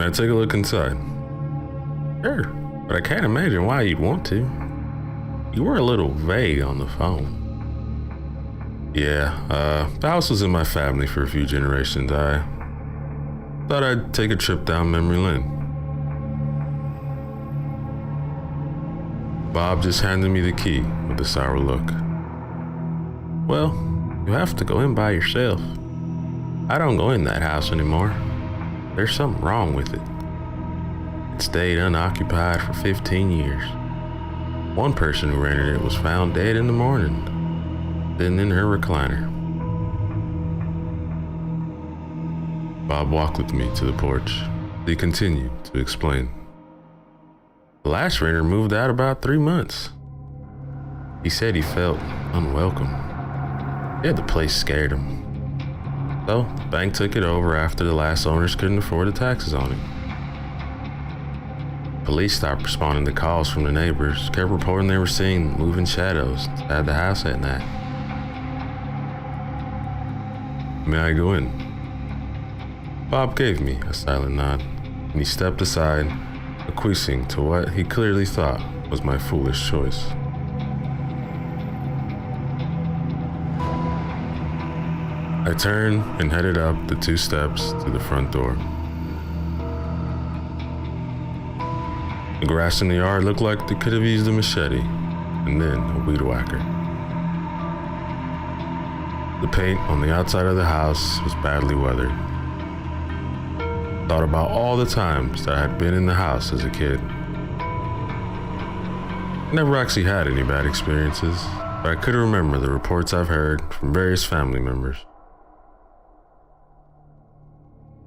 Can I take a look inside? Sure, but I can't imagine why you'd want to. You were a little vague on the phone. Yeah, the house was in my family for a few generations. I thought I'd take a trip down memory lane. Bob just handed me the key with a sour look. Well, you have to go in by yourself. I don't go in that house anymore. There's something wrong with it. It stayed unoccupied for 15 years. One person who rented it was found dead in the morning, sitting in her recliner. Bob walked with me to the porch. He continued to explain. The last renter moved out about 3 months. He said he felt unwelcome. Yeah, the place scared him. So, the bank took it over after the last owners couldn't afford the taxes on it. Police stopped responding to calls from the neighbors, kept reporting they were seeing moving shadows inside the house at night. May I go in? Bob gave me a silent nod, and he stepped aside, acquiescing to what he clearly thought was my foolish choice. I turned and headed up the 2 steps to the front door. The grass in the yard looked like they could have used a machete, and then a weed whacker. The paint on the outside of the house was badly weathered. Thought about all the times that I had been in the house as a kid. I never actually had any bad experiences, but I couldn't remember the reports I've heard from various family members.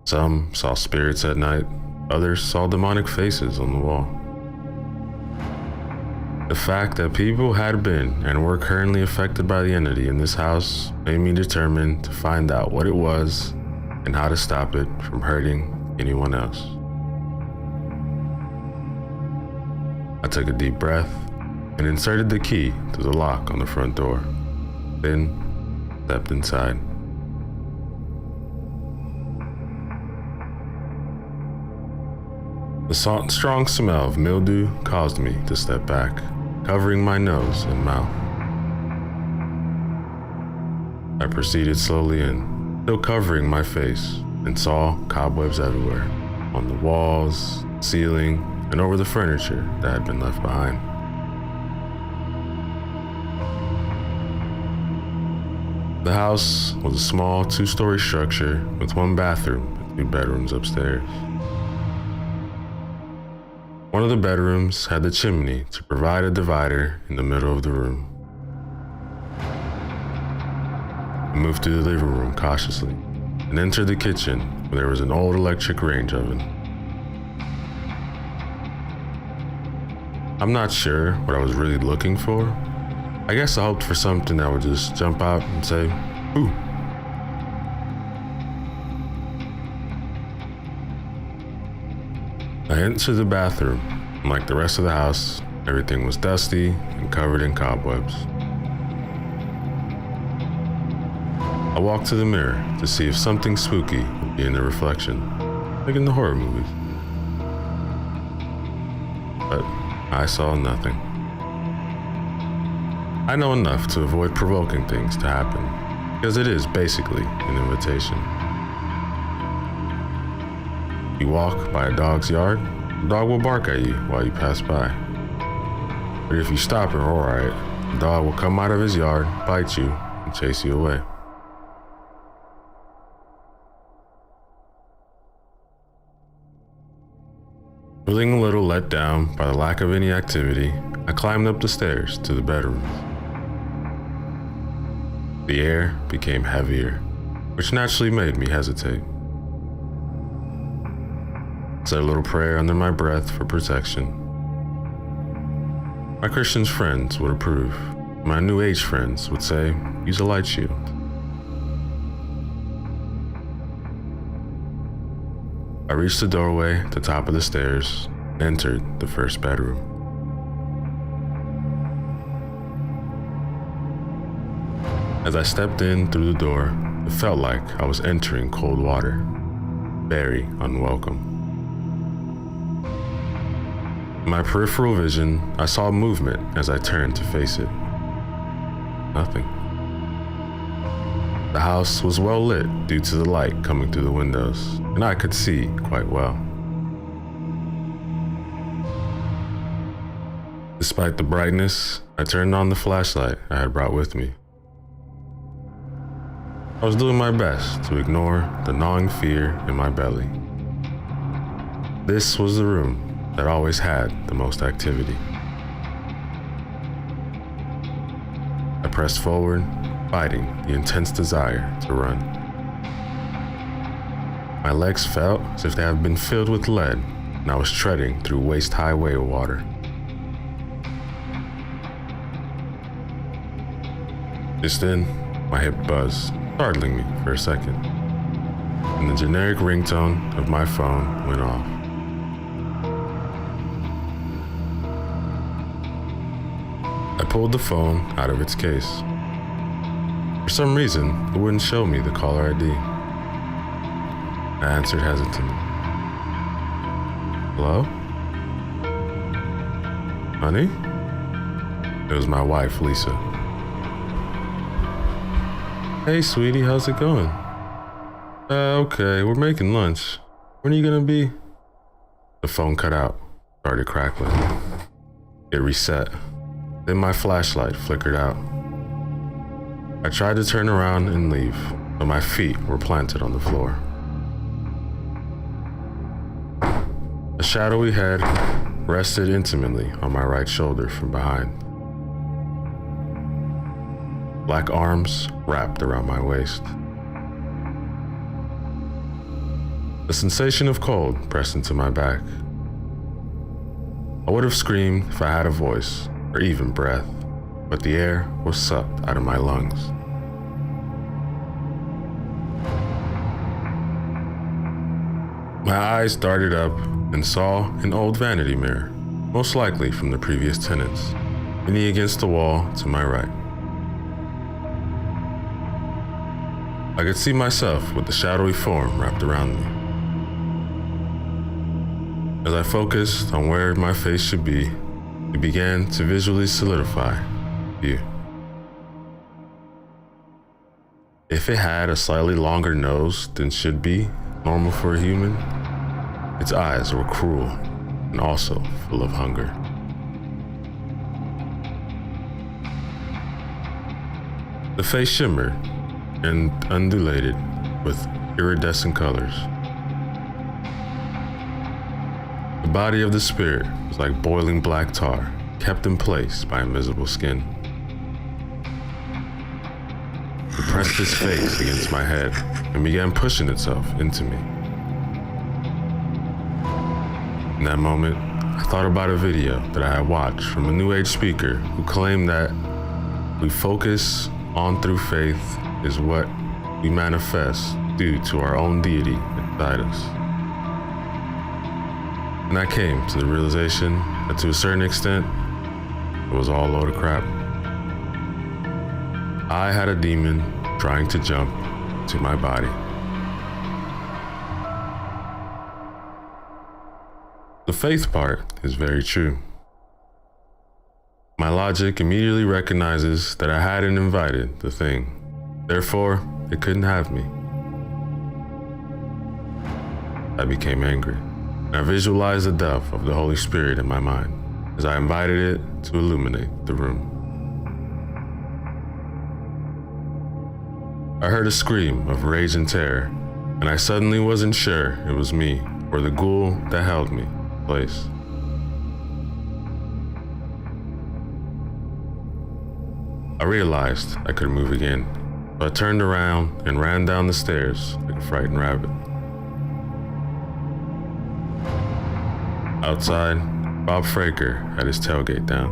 Some saw spirits at night, others saw demonic faces on the wall. The fact that people had been and were currently affected by the entity in this house made me determined to find out what it was and how to stop it from hurting anyone else. I took a deep breath and inserted the key to the lock on the front door, then stepped inside. The strong smell of mildew caused me to step back, covering my nose and mouth. I proceeded slowly in, still covering my face, and saw cobwebs everywhere, on the walls, ceiling, and over the furniture that had been left behind. The house was a small 2-story structure with 1 bathroom and 2 bedrooms upstairs. One of the bedrooms had the chimney to provide a divider in the middle of the room. I moved through the living room cautiously and entered the kitchen where there was an old electric range oven. I'm not sure what I was really looking for. I guess I hoped for something that would just jump out and say, "Ooh." I entered the bathroom, and like the rest of the house, everything was dusty and covered in cobwebs. I walked to the mirror to see if something spooky would be in the reflection, like in the horror movies. But I saw nothing. I know enough to avoid provoking things to happen, because it is basically an invitation. You walk by a dog's yard, the dog will bark at you while you pass by. But if you stop and roar at it, the dog will come out of his yard, bite you, and chase you away. Feeling a little let down by the lack of any activity, I climbed up the stairs to the bedrooms. The air became heavier, which naturally made me hesitate. Said a little prayer under my breath for protection. My Christian friends would approve. My New Age friends would say, use a light shield. I reached the doorway at the top of the stairs and entered the first bedroom. As I stepped in through the door, it felt like I was entering cold water, very unwelcome. In my peripheral vision, I saw movement as I turned to face it. Nothing. The house was well lit due to the light coming through the windows, and I could see quite well. Despite the brightness, I turned on the flashlight I had brought with me. I was doing my best to ignore the gnawing fear in my belly. This was the room that always had the most activity. I pressed forward, fighting the intense desire to run. My legs felt as if they had been filled with lead, and I was treading through waist-high whale water. Just then, my hip buzzed, startling me for a second, and the generic ringtone of my phone went off. I pulled the phone out of its case. For some reason, it wouldn't show me the caller ID. I answered hesitantly. Hello? Honey? It was my wife, Lisa. Hey, sweetie, how's it going? Okay, we're making lunch. When are you gonna be? The phone cut out, started crackling. It reset. Then my flashlight flickered out. I tried to turn around and leave, but my feet were planted on the floor. A shadowy head rested intimately on my right shoulder from behind. Black arms wrapped around my waist. The sensation of cold pressed into my back. I would have screamed if I had a voice or even breath, but the air was sucked out of my lungs. My eyes darted up and saw an old vanity mirror, most likely from the previous tenants, leaning against the wall to my right. I could see myself with the shadowy form wrapped around me. As I focused on where my face should be, it began to visually solidify view. If it had a slightly longer nose than should be normal for a human, its eyes were cruel and also full of hunger. The face shimmered and undulated with iridescent colors. The body of the spirit was like boiling black tar, kept in place by invisible skin. It pressed its face against my head and began pushing itself into me. In that moment, I thought about a video that I had watched from a New Age speaker who claimed that we focus on through faith is what we manifest due to our own deity inside us. And I came to the realization that to a certain extent, it was all a load of crap. I had a demon trying to jump to my body. The faith part is very true. My logic immediately recognizes that I hadn't invited the thing. Therefore, it couldn't have me. I became angry, and I visualized the death of the Holy Spirit in my mind as I invited it to illuminate the room. I heard a scream of rage and terror, and I suddenly wasn't sure it was me or the ghoul that held me in place. I realized I couldn't move again, so I turned around and ran down the stairs like a frightened rabbit. Outside, Bob Fraker had his tailgate down,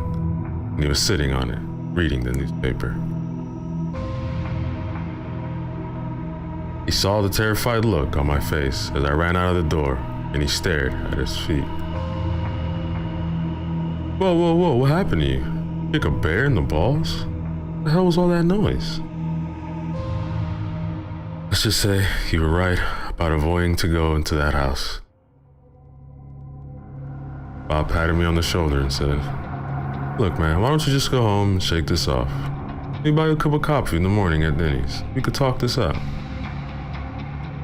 and he was sitting on it, reading the newspaper. He saw the terrified look on my face as I ran out of the door, and he stared at his feet. Whoa, what happened to you? Kick a bear in the balls? What the hell was all that noise? Let's just say you were right about avoiding to go into that house. Bob patted me on the shoulder and said, "Look, man, why don't you just go home and shake this off? Let me buy you a cup of coffee in the morning at Denny's. We could talk this out."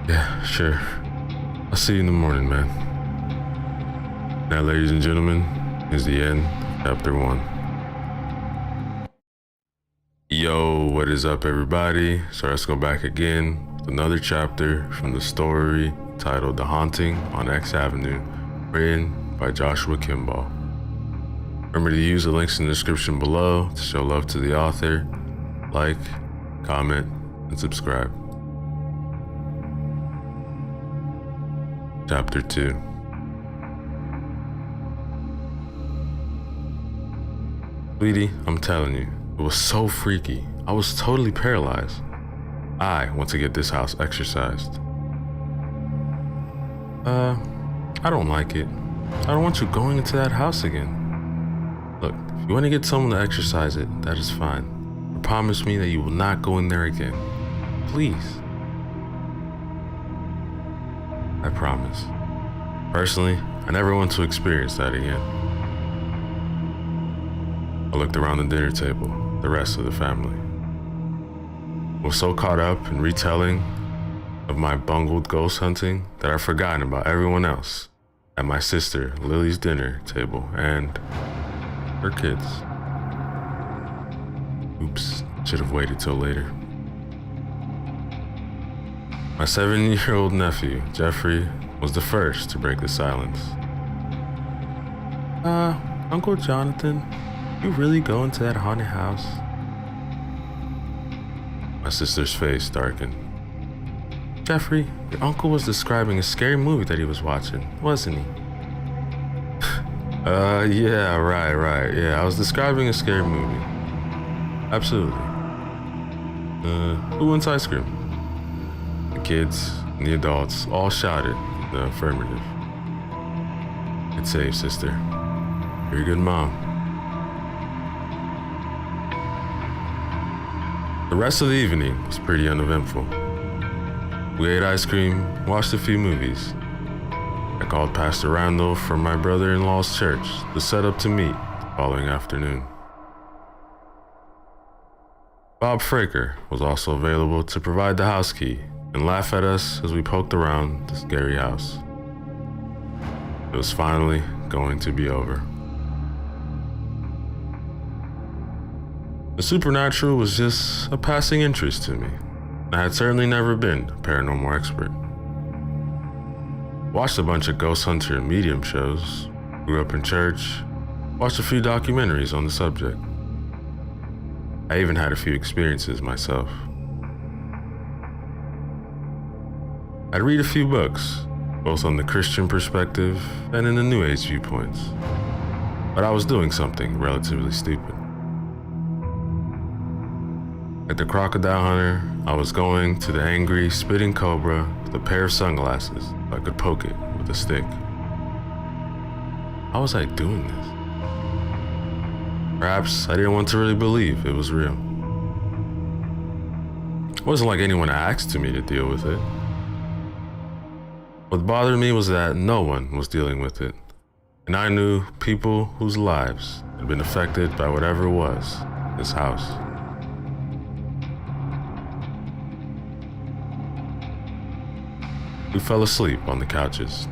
"Yeah, sure. I'll see you in the morning, man." That, ladies and gentlemen, is the end of chapter 1. Yo, what is up, everybody? So let's go back again with another chapter from the story titled The Haunting on X Avenue, written by Joshua Kimball. Remember to use the links in the description below to show love to the author, like, comment, and subscribe. Chapter 2. Sweetie, I'm telling you, it was so freaky. I was totally paralyzed. I want to get this house exorcised. I don't like it. I don't want you going into that house again. Look, if you want to get someone to exorcise it, that is fine. But promise me that you will not go in there again. Please. I promise. Personally, I never want to experience that again. I looked around the dinner table, the rest of the family. I was so caught up in retelling of my bungled ghost hunting that I'd forgotten about everyone else at my sister Lily's dinner table and her kids. Oops, should have waited till later. My 7-year-old nephew, Jeffrey, was the first to break the silence. Uncle Jonathan, you really go into that haunted house?" My sister's face darkened. "Jeffrey, your uncle was describing a scary movie that he was watching, wasn't he?" Yeah, right. Yeah, I was describing a scary movie. Absolutely. Who wants ice cream?" The kids and the adults all shouted in the affirmative. "It's safe, sister. You're a good mom." The rest of the evening was pretty uneventful. We ate ice cream, watched a few movies. I called Pastor Randall from my brother-in-law's church to set up to meet the following afternoon. Bob Fraker was also available to provide the house key and laugh at us as we poked around the scary house. It was finally going to be over. The supernatural was just a passing interest to me. I had certainly never been a paranormal expert. Watched a bunch of ghost hunter and medium shows, grew up in church, watched a few documentaries on the subject. I even had a few experiences myself. I'd read a few books, both on the Christian perspective and in the New Age viewpoints, but I was doing something relatively stupid. Like the crocodile hunter, I was going to the angry, spitting cobra with a pair of sunglasses so I could poke it with a stick. How was I doing this? Perhaps I didn't want to really believe it was real. It wasn't like anyone asked me to deal with it. What bothered me was that no one was dealing with it, and I knew people whose lives had been affected by whatever it was in this house. We fell asleep on the couches,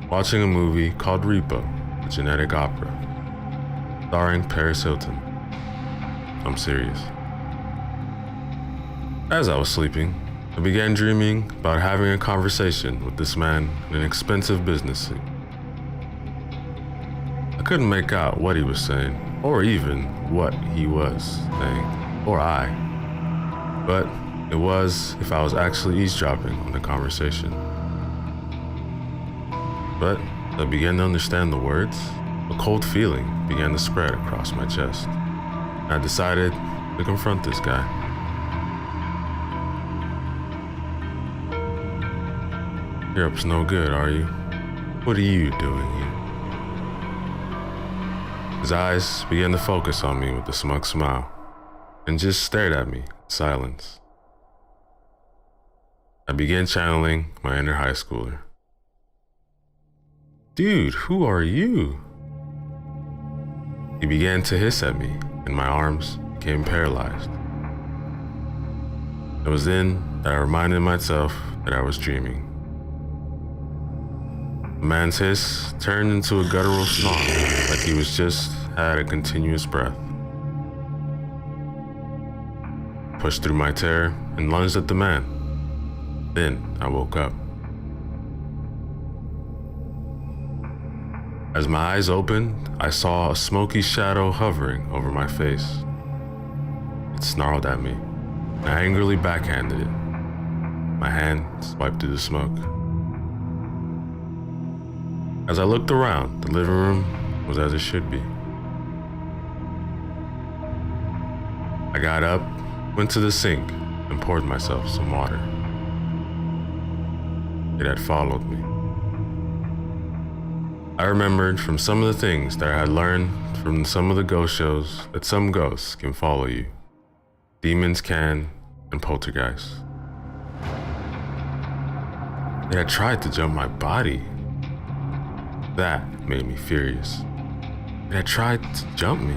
watching a movie called Repo, a genetic opera, starring Paris Hilton. I'm serious. As I was sleeping, I began dreaming about having a conversation with this man in an expensive business suit. I couldn't make out what he was saying, or even what he was saying, or I. But it was if I was actually eavesdropping on the conversation. But as I began to understand the words, a cold feeling began to spread across my chest. And I decided to confront this guy. "You're up to no good, are you? What are you doing here?" His eyes began to focus on me with a smug smile, and just stared at me in silence. I began channeling my inner high schooler. "Dude, who are you? He began to hiss at me, and my arms became paralyzed. It was then that I reminded myself that I was dreaming. The man's hiss turned into a guttural snarl, like he was just had a continuous breath. I pushed through my terror and lunged at the man. Then I woke up. As my eyes opened, I saw a smoky shadow hovering over my face. It snarled at me, and I angrily backhanded it. My hand swiped through the smoke. As I looked around, the living room was as it should be. I got up, went to the sink, and poured myself some water. It had followed me. I remembered from some of the things that I had learned from some of the ghost shows that some ghosts can follow you. Demons can, and poltergeists. It had tried to jump my body. That made me furious. It had tried to jump me.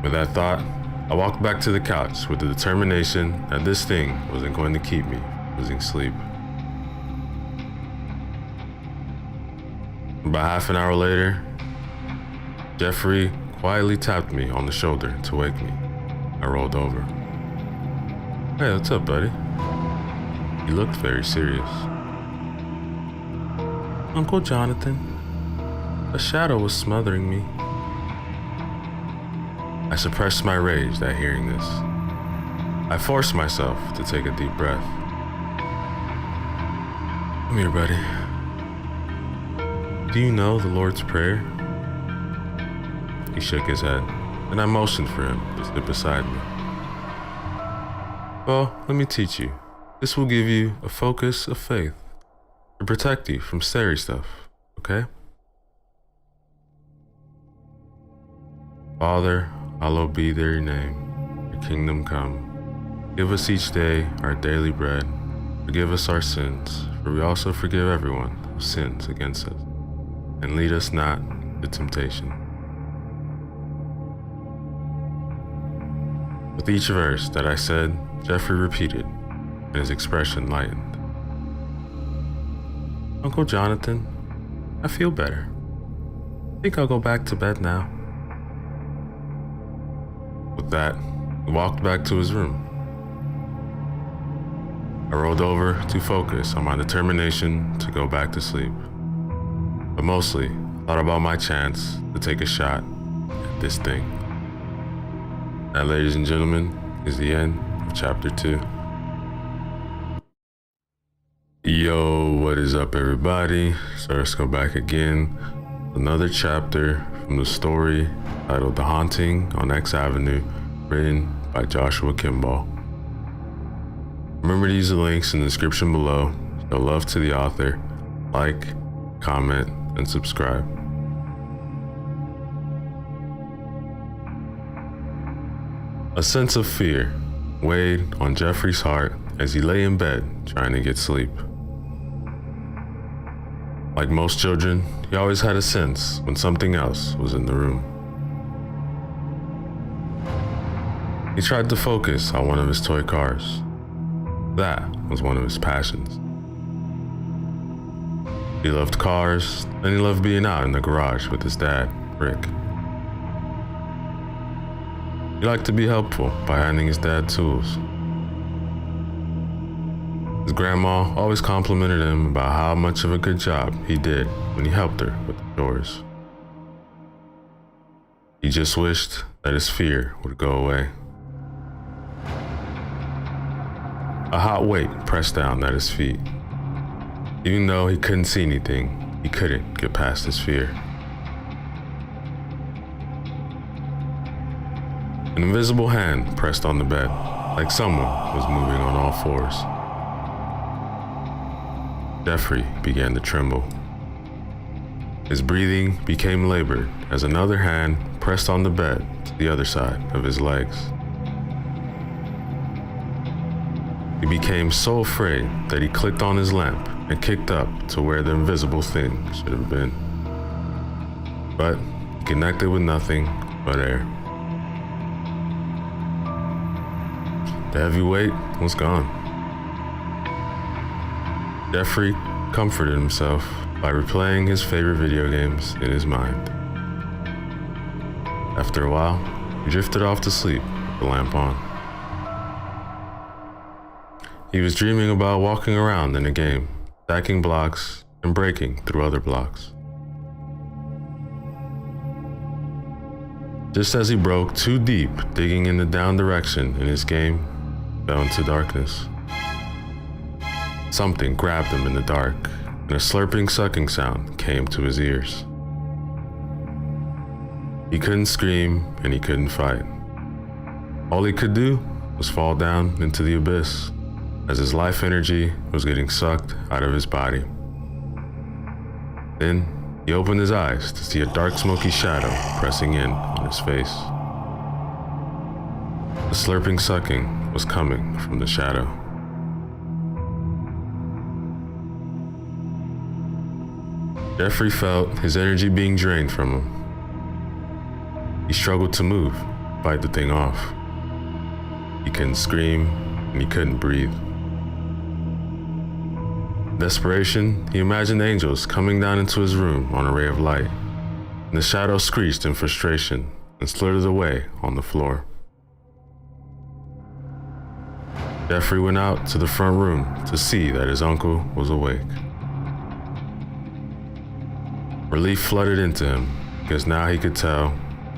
With that thought, I walked back to the couch with the determination that this thing wasn't going to keep me losing sleep. About half an hour later, Jeffrey quietly tapped me on the shoulder to wake me. I rolled over. "Hey, what's up, buddy?" He looked very serious. "Uncle Jonathan, a shadow was smothering me." I suppressed my rage at hearing this. I forced myself to take a deep breath. "Come here, buddy. Do you know the Lord's Prayer?" He shook his head, and I motioned for him to sit beside me. "Well, let me teach you. This will give you a focus of faith to protect you from scary stuff, okay? Father, hallowed be your name. Your kingdom come. Give us each day our daily bread. Forgive us our sins, for we also forgive everyone who sins against us. And lead us not into temptation." With each verse that I said, Jeffrey repeated, and his expression lightened. "Uncle Jonathan, I feel better. I think I'll go back to bed now." With that, he walked back to his room. I rolled over to focus on my determination to go back to sleep, but mostly thought about my chance to take a shot at this thing. That, ladies and gentlemen, is the end of chapter 2. Yo, what is up, everybody? So let's go back again. Another chapter from the story titled The Haunting on X Avenue, written by Joshua Kimball. Remember to use the links in the description below. Show love to the author. Like, comment, and subscribe. A sense of fear weighed on Jeffrey's heart as he lay in bed trying to get sleep. Like most children, he always had a sense when something else was in the room. He tried to focus on one of his toy cars. That was one of his passions. He loved cars, and he loved being out in the garage with his dad, Rick. He liked to be helpful by handing his dad tools. His grandma always complimented him about how much of a good job he did when he helped her with the chores. He just wished that his fear would go away. A hot weight pressed down at his feet. Even though he couldn't see anything, he couldn't get past his fear. An invisible hand pressed on the bed, like someone was moving on all fours. Jeffrey began to tremble. His breathing became labored as another hand pressed on the bed to the other side of his legs. He became so afraid that he clicked on his lamp and kicked up to where the invisible thing should have been. but he connected with nothing but air. The heavy weight was gone. Jeffrey comforted himself by replaying his favorite video games in his mind. After a while, he drifted off to sleep with the lamp on. He was dreaming about walking around in a game, stacking blocks and breaking through other blocks. Just as he broke too deep, digging in the down direction in his game, fell into darkness. Something grabbed him in the dark, and a slurping sucking sound came to his ears. He couldn't scream and he couldn't fight. All he could do was fall down into the abyss as his life energy was getting sucked out of his body. Then he opened his eyes to see a dark smoky shadow pressing in on his face. The slurping sucking was coming from the shadow. Jeffrey felt his energy being drained from him. He struggled to move, fight the thing off. He couldn't scream, and he couldn't breathe. In desperation, he imagined angels coming down into his room on a ray of light, and the shadow screeched in frustration and slithered away on the floor. Jeffrey went out to the front room to see that his uncle was awake. Relief flooded into him, because now he could tell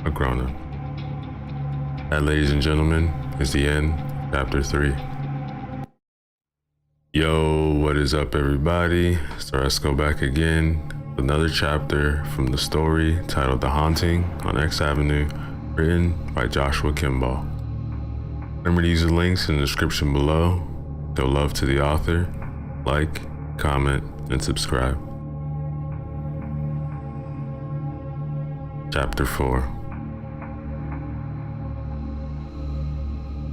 a grown-up. That, ladies and gentlemen, is the end of chapter 3. Yo, what is up, everybody? So let's go back again with another chapter from the story titled The Haunting on X Avenue, written by Joshua Kimball. Remember to use the links in the description below. Show love to the author, like, comment, and subscribe. Chapter 4.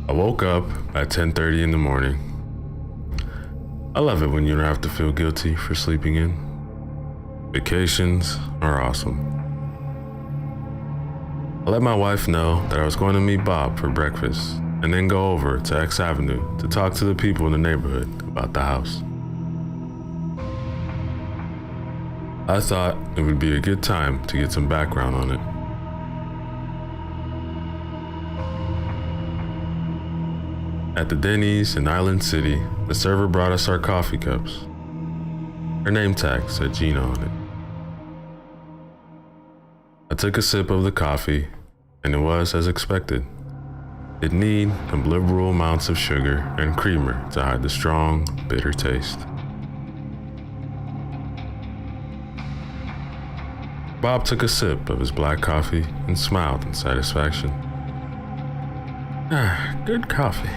I woke up at 10:30 in the morning. I love it when you don't have to feel guilty for sleeping in. Vacations are awesome. I let my wife know that I was going to meet Bob for breakfast and then go over to X Avenue to talk to the people in the neighborhood about the house. I thought it would be a good time to get some background on it. At the Denny's in Island City, the server brought us our coffee cups. Her name tag said Gina on it. I took a sip of the coffee, and it was as expected. It needed liberal amounts of sugar and creamer to hide the strong, bitter taste. Bob took a sip of his black coffee and smiled in satisfaction. Good coffee.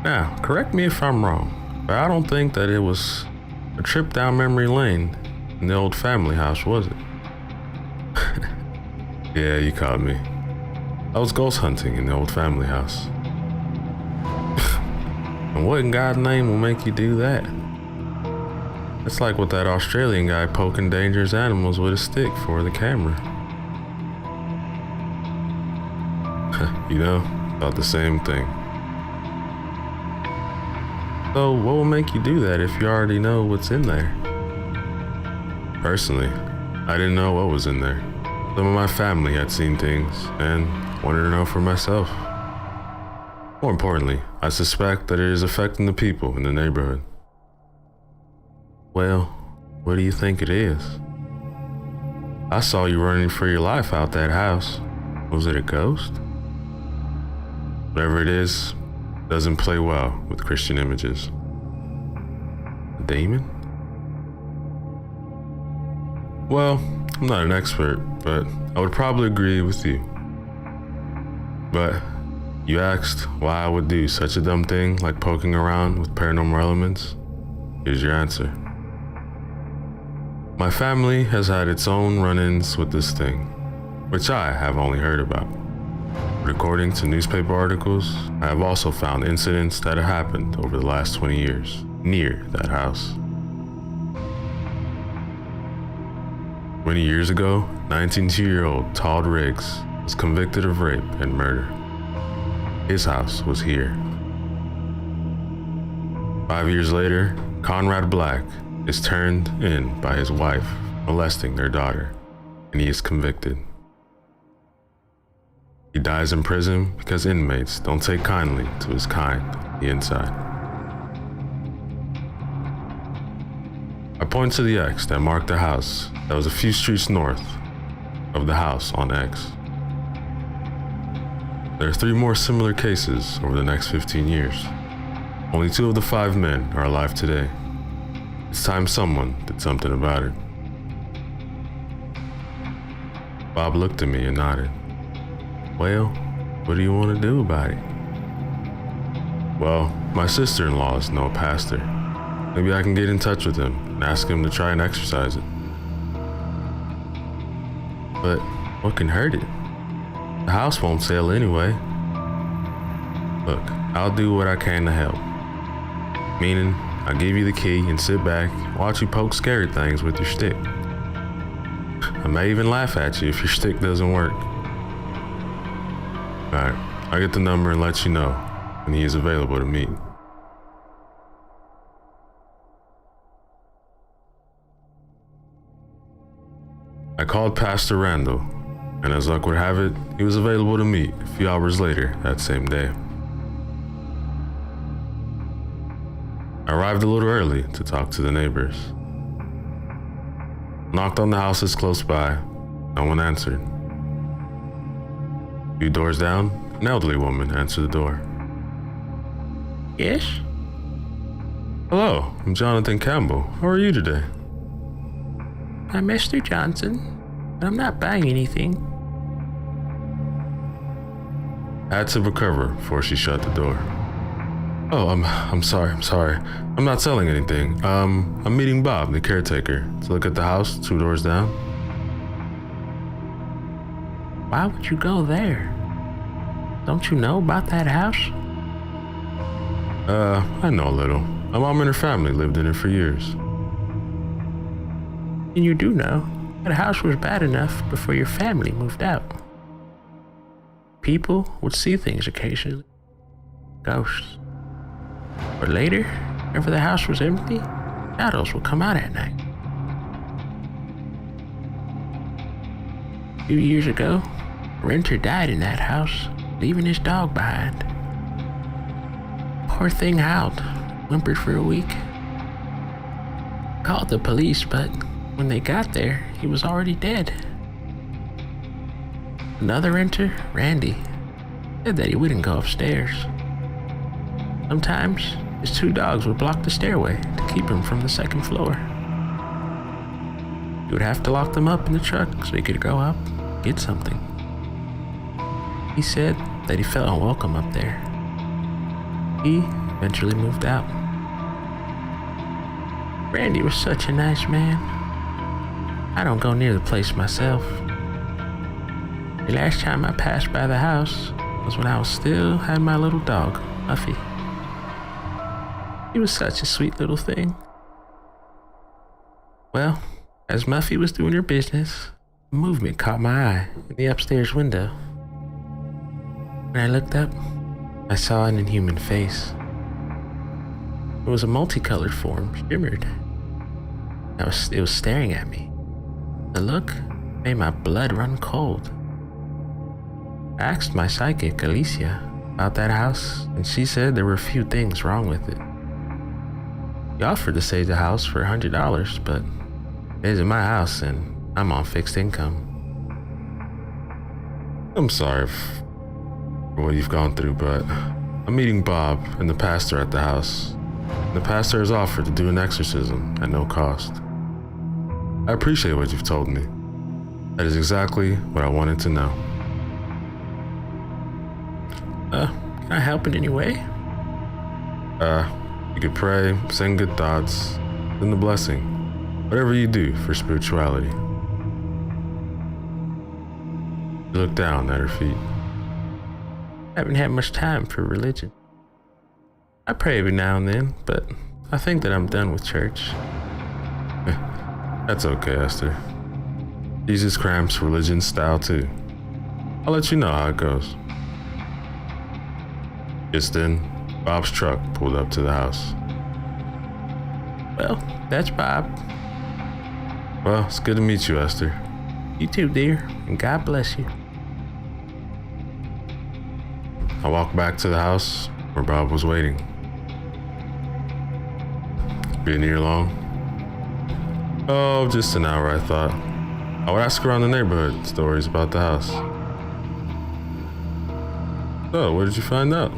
Now, correct me if I'm wrong, but I don't think that it was a trip down memory lane in the old family house, was it? Yeah, you caught me. I was ghost hunting in the old family house. And what in God's name will make you do that? It's like with that Australian guy poking dangerous animals with a stick for the camera. You know, thought the same thing. So what will make you do that if you already know what's in there? Personally, I didn't know what was in there. Some of my family had seen things and wanted to know for myself. More importantly, I suspect that it is affecting the people in the neighborhood. Well, what do you think it is? I saw you running for your life out that house. Was it a ghost? Whatever it is, doesn't play well with Christian images. A demon? Well, I'm not an expert, but I would probably agree with you. But you asked why I would do such a dumb thing like poking around with paranormal elements. Here's your answer. My family has had its own run-ins with this thing, which I have only heard about. But according to newspaper articles, I have also found incidents that have happened over the last 20 years near that house. Many years ago, 19-year-old Todd Riggs was convicted of rape and murder. His house was here. 5 years later, Conrad Black is turned in by his wife molesting their daughter, and he is convicted. He dies in prison because inmates don't take kindly to his kind on the inside. I point to the X that marked the house that was a few streets north of the house on X. There are 3 more similar cases over the next 15 years. Only 2 of the 5 men are alive today. It's time someone did something about it. Bob looked at me and nodded. Well, what do you want to do about it? Well, my sister-in-law is no pastor. Maybe I can get in touch with him and ask him to try and exercise it. But what can hurt it? The house won't sell anyway. Look, I'll do what I can to help. Meaning, I'll give you the key and sit back, watch you poke scary things with your stick. I may even laugh at you if your stick doesn't work. Alright, I'll get the number and let you know when he is available to meet. I called Pastor Randall, and as luck would have it, he was available to meet a few hours later that same day. I arrived a little early to talk to the neighbors. Knocked on the houses close by. No one answered. A few doors down, an elderly woman answered the door. Yes? Hello, I'm Jonathan Campbell. How are you today? I'm Mr. Johnson, but I'm not buying anything. I had to recover before she shut the door. Oh, I'm sorry. I'm not selling anything. I'm meeting Bob, the caretaker, to look at the house 2 doors down. Why would you go there? Don't you know about that house? I know a little. My mom and her family lived in it for years. And you do know that house was bad enough before your family moved out. People would see things occasionally. Ghosts. But later, whenever the house was empty, shadows would come out at night. A few years ago, a renter died in that house, leaving his dog behind. Poor thing howled, whimpered for a week. Called the police, but when they got there, he was already dead. Another renter, Randy, said that he wouldn't go upstairs. Sometimes, his 2 dogs would block the stairway to keep him from the 2nd floor. He would have to lock them up in the truck so he could go up and get something. He said that he felt unwelcome up there. He eventually moved out. Randy was such a nice man. I don't go near the place myself. The last time I passed by the house was when I still had my little dog, Muffy. He was such a sweet little thing. Well, as Muffy was doing her business, a movement caught my eye in the upstairs window. When I looked up, I saw an inhuman face. It was a multicolored form, shimmered. It was staring at me. The look made my blood run cold. I asked my psychic, Alicia, about that house, and she said there were a few things wrong with it. He offered to save the house for $100, but it isn't my house and I'm on fixed income. I'm sorry for what you've gone through, but I'm meeting Bob and the pastor at the house. The pastor has offered to do an exorcism at no cost. I appreciate what you've told me. That is exactly what I wanted to know. Can I help in any way? You could pray, sing good thoughts, then the blessing. Whatever you do for spirituality. She looked down at her feet. I haven't had much time for religion. I pray every now and then, but I think that I'm done with church. That's okay, Esther. Jesus cramps religion style too. I'll let you know how it goes. Just then, Bob's truck pulled up to the house. Well, that's Bob. Well, it's good to meet you, Esther. You too, dear, and God bless you. I walked back to the house where Bob was waiting. Been here long? Oh, just an hour, I thought. I would ask around the neighborhood stories about the house. So, what did you find out?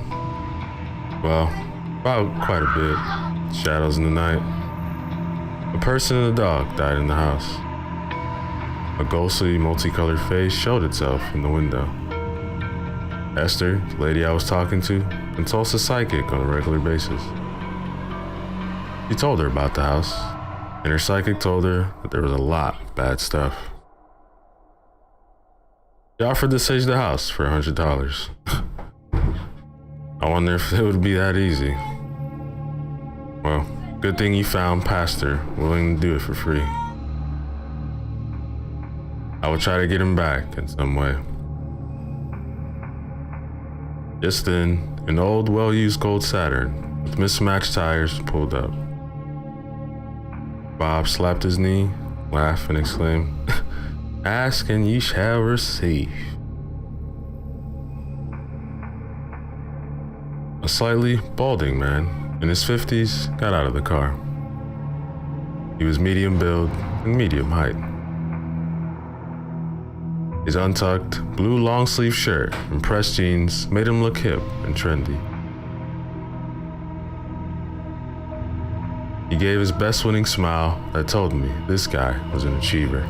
Well, about quite a bit. Shadows in the night. A person and a dog died in the house. A ghostly, multicolored face showed itself in the window. Esther, the lady I was talking to, consults a psychic on a regular basis. He told her about the house, and her psychic told her that there was a lot of bad stuff. He offered to sage the house for $100. I wonder if it would be that easy. Well, good thing you found Pastor willing to do it for free. I will try to get him back in some way. Just then, an old, well-used gold Saturn with mismatched tires pulled up. Bob slapped his knee, laughed, and exclaimed, "Ask and ye shall receive." A slightly balding man in his 50s got out of the car. He was medium build and medium height. His untucked, blue long-sleeve shirt and pressed jeans made him look hip and trendy. He gave his best winning smile that told me this guy was an achiever.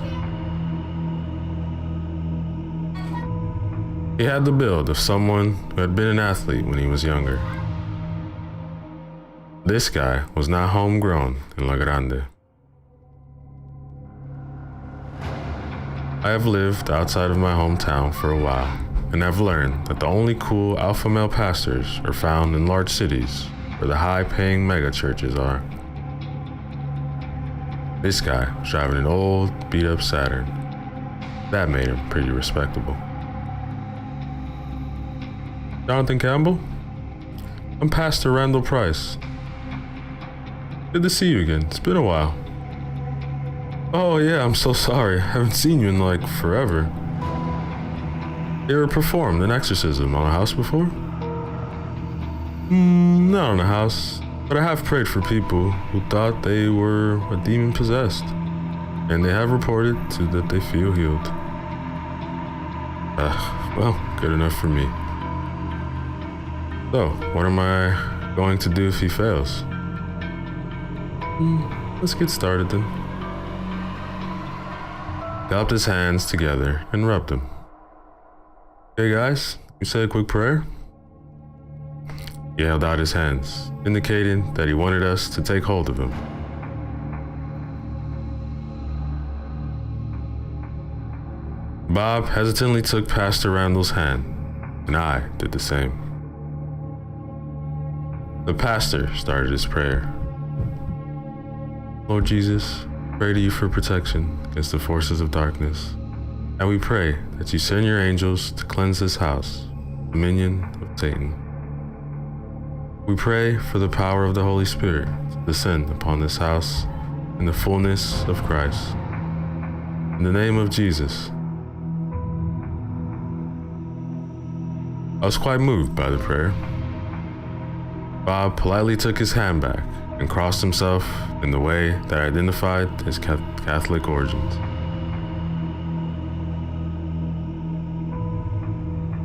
He had the build of someone who had been an athlete when he was younger. This guy was not homegrown in La Grande. I have lived outside of my hometown for a while, and have learned that the only cool alpha male pastors are found in large cities where the high-paying mega churches are. This guy was driving an old, beat-up Saturn. That made him pretty respectable. Jonathan Campbell? I'm Pastor Randall Price. Good to see you again. It's been a while. Oh yeah, I'm so sorry. I haven't seen you in like forever. You ever performed an exorcism on a house before? Not on a house, but I have prayed for people who thought they were a demon possessed, and they have reported to that they feel healed. Well, good enough for me. So, what am I going to do if he fails? Let's get started then. Cupped his hands together and rubbed them. Okay guys, you say a quick prayer? He held out his hands, indicating that he wanted us to take hold of him. Bob hesitantly took Pastor Randall's hand, and I did the same. The pastor started his prayer. Lord Jesus, pray to you for protection against the forces of darkness, and we pray that you send your angels to cleanse this house, dominion of Satan. We pray for the power of the Holy Spirit to descend upon this house in the fullness of Christ. In the name of Jesus. I was quite moved by the prayer. Bob politely took his hand back and crossed himself in the way that identified his Catholic origins.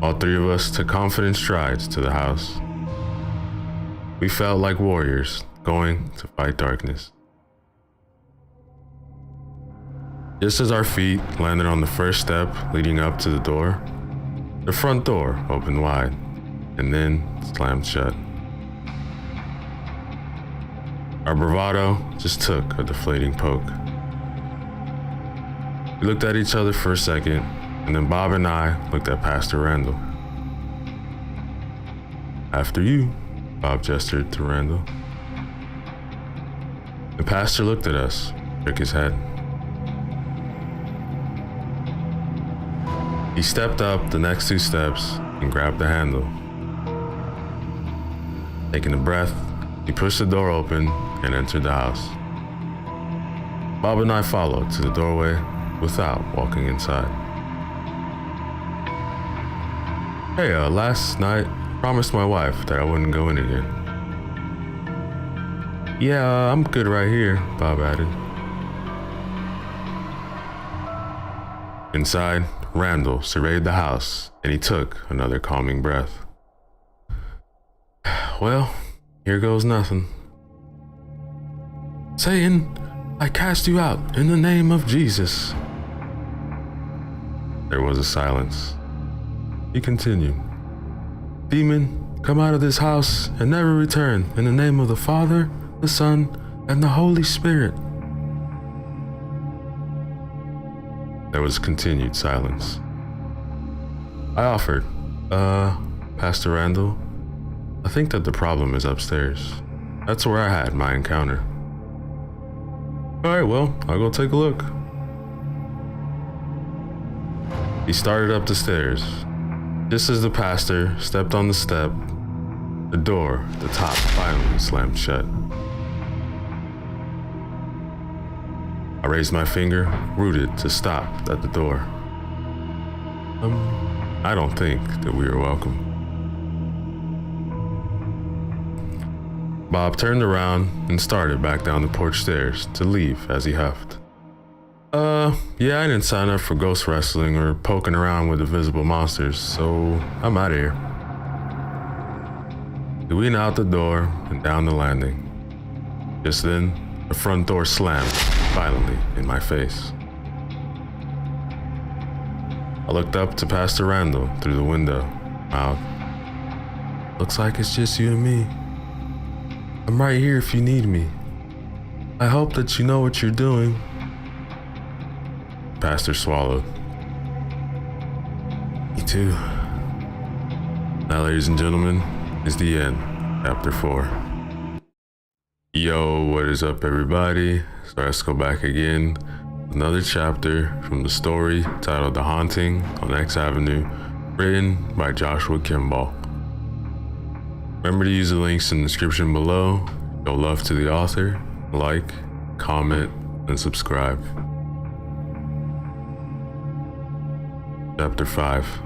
All three of us took confident strides to the house. We felt like warriors going to fight darkness. Just as our feet landed on the first step leading up to the door, the front door opened wide and then slammed shut. Our bravado just took a deflating poke. We looked at each other for a second, and then Bob and I looked at Pastor Randall. After you, Bob gestured to Randall. The pastor looked at us, shook his head. He stepped up the next 2 steps and grabbed the handle. Taking a breath, he pushed the door open and entered the house. Bob and I followed to the doorway without walking inside. Hey, last night, I promised my wife that I wouldn't go in again. Yeah, I'm good right here, Bob added. Inside, Randall surveyed the house and he took another calming breath. Well, here goes nothing. Satan, I cast you out in the name of Jesus. There was a silence. He continued. Demon, come out of this house and never return in the name of the Father, the Son, and the Holy Spirit. There was continued silence. I offered, Pastor Randall, I think that the problem is upstairs. That's where I had my encounter. Alright, well, I'll go take a look. He started up the stairs. Just as the pastor stepped on the step, the door at the top finally slammed shut. I raised my finger, rooted to stop at the door. I don't think that we are welcome. Bob turned around and started back down the porch stairs to leave as he huffed. Yeah, I didn't sign up for ghost wrestling or poking around with invisible monsters, so I'm out of here. He went out the door and down the landing. Just then, the front door slammed violently in my face. I looked up to Pastor Randall through the window, mouthed, "Looks like it's just you and me. I'm right here if you need me. I hope that you know what you're doing." Pastor swallowed. Me too. Now, ladies and gentlemen, is the end, chapter 4. Yo, what is up, everybody? So let's go back again. Another chapter from the story titled The Haunting on X Avenue, written by Joshua Kimball. Remember to use the links in the description below. Show love to the author, like, comment, and subscribe. Chapter 5.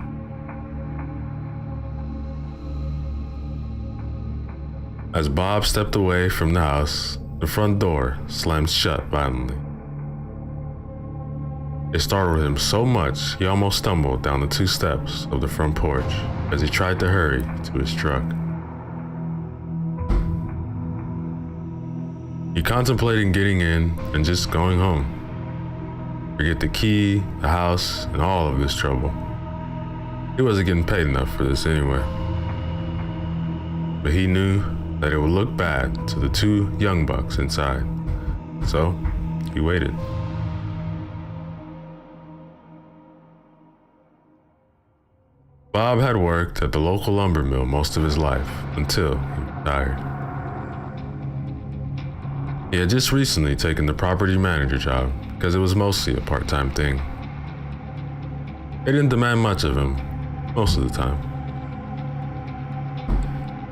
As Bob stepped away from the house, the front door slammed shut violently. It startled him so much he almost stumbled down the 2 steps of the front porch as he tried to hurry to his truck. He contemplated getting in and just going home. Forget the key, the house, and all of this trouble. He wasn't getting paid enough for this anyway. But he knew that it would look bad to the 2 young bucks inside. So, he waited. Bob had worked at the local lumber mill most of his life until he retired. He had just recently taken the property manager job because it was mostly a part-time thing. They didn't demand much of him, most of the time.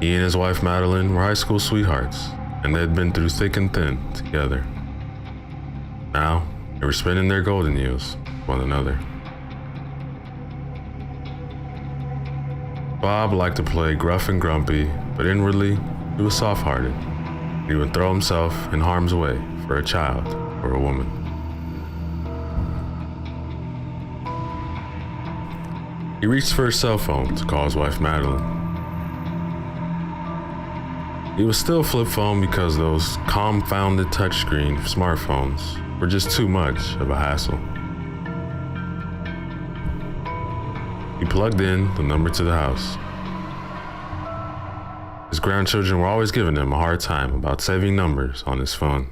He and his wife Madeline were high school sweethearts, and they had been through thick and thin together. Now, they were spending their golden years with one another. Bob liked to play gruff and grumpy, but inwardly, he was soft-hearted. He would throw himself in harm's way for a child or a woman. He reached for his cell phone to call his wife Madeline. He was still flip phone because those confounded touchscreen smartphones were just too much of a hassle. He plugged in the number to the house. His grandchildren were always giving him a hard time about saving numbers on his phone.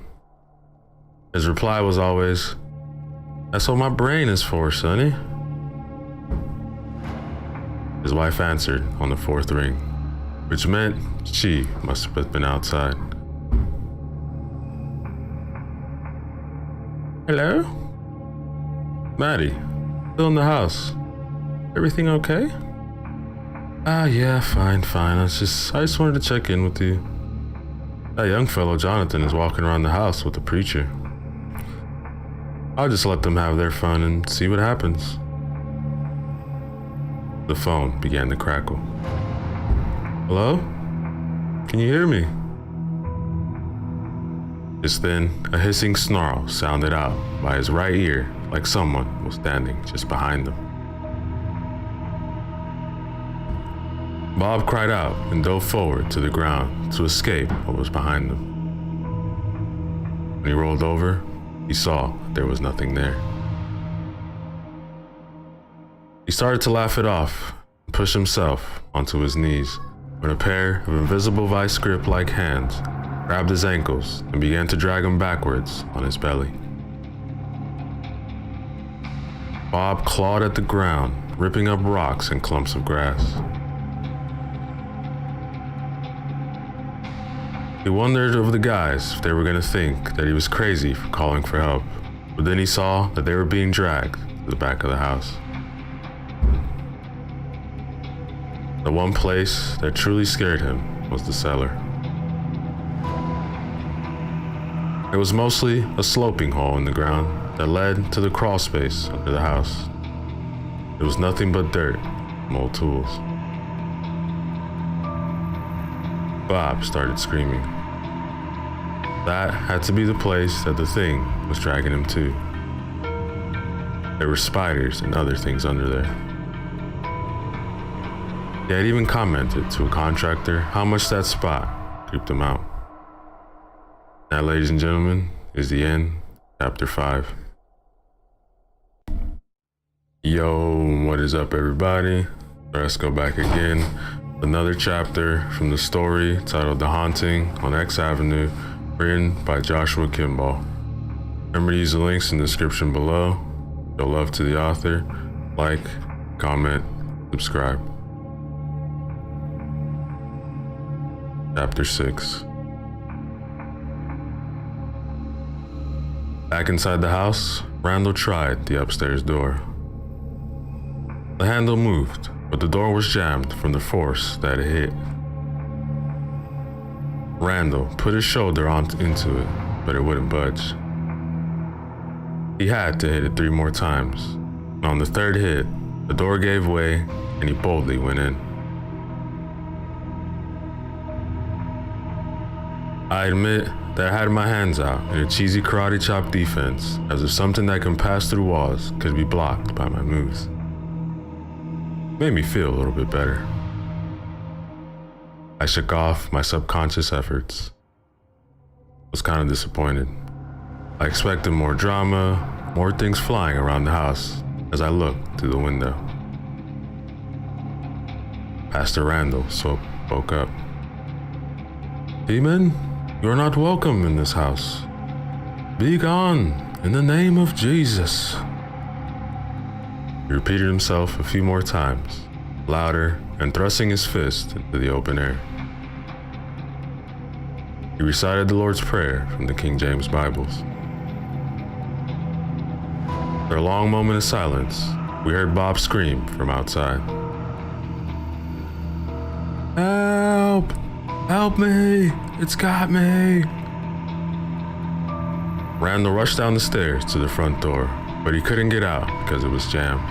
His reply was always, "That's what my brain is for, sonny." His wife answered on the 4th ring, which meant she must have been outside. "Hello? Maddie, still in the house. Everything okay? Yeah, fine. I just wanted to check in with you. That young fellow Jonathan is walking around the house with the preacher. I'll just let them have their fun and see what happens. The phone began to crackle. Hello? Can you hear me? Just then, a hissing snarl sounded out by his right ear, like someone was standing just behind him. Bob cried out and dove forward to the ground to escape what was behind him. When he rolled over, he saw that there was nothing there. He started to laugh it off and push himself onto his knees when a pair of invisible vice grip-like hands grabbed his ankles and began to drag him backwards on his belly. Bob clawed at the ground, ripping up rocks and clumps of grass. He wondered of the guys if they were going to think that he was crazy for calling for help, but then he saw that they were being dragged to the back of the house. The one place that truly scared him was the cellar. It was mostly a sloping hole in the ground that led to the crawl space under the house. It was nothing but dirt and old tools. Bob started screaming. That had to be the place that the thing was dragging him to. There were spiders and other things under there. He had even commented to a contractor how much that spot creeped him out. That, ladies and gentlemen, is the end, chapter 5. Yo, what is up, everybody? Let's go back again. Another chapter from the story titled The Haunting on X Avenue, written by Joshua Kimball. Remember to use the links in the description below. Show love to the author. Like, comment, subscribe. Chapter 6. Back inside the house, Randall tried the upstairs door. The handle moved, but the door was jammed from the force that it hit. Randall put his shoulder into it, but it wouldn't budge. He had to hit it 3 more times, and on the 3rd hit, the door gave way and he boldly went in. I admit that I had my hands out in a cheesy karate chop defense, as if something that can pass through walls could be blocked by my moves. Made me feel a little bit better. I shook off my subconscious efforts. Was kind of disappointed. I expected more drama, more things flying around the house as I looked through the window. Pastor Randall spoke up. Demon, you are not welcome in this house. Be gone in the name of Jesus. He repeated himself a few more times, louder and thrusting his fist into the open air. He recited the Lord's Prayer from the King James Bibles. After a long moment of silence, we heard Bob scream from outside. Help! Help me! It's got me! Randall rushed down the stairs to the front door, but he couldn't get out because it was jammed.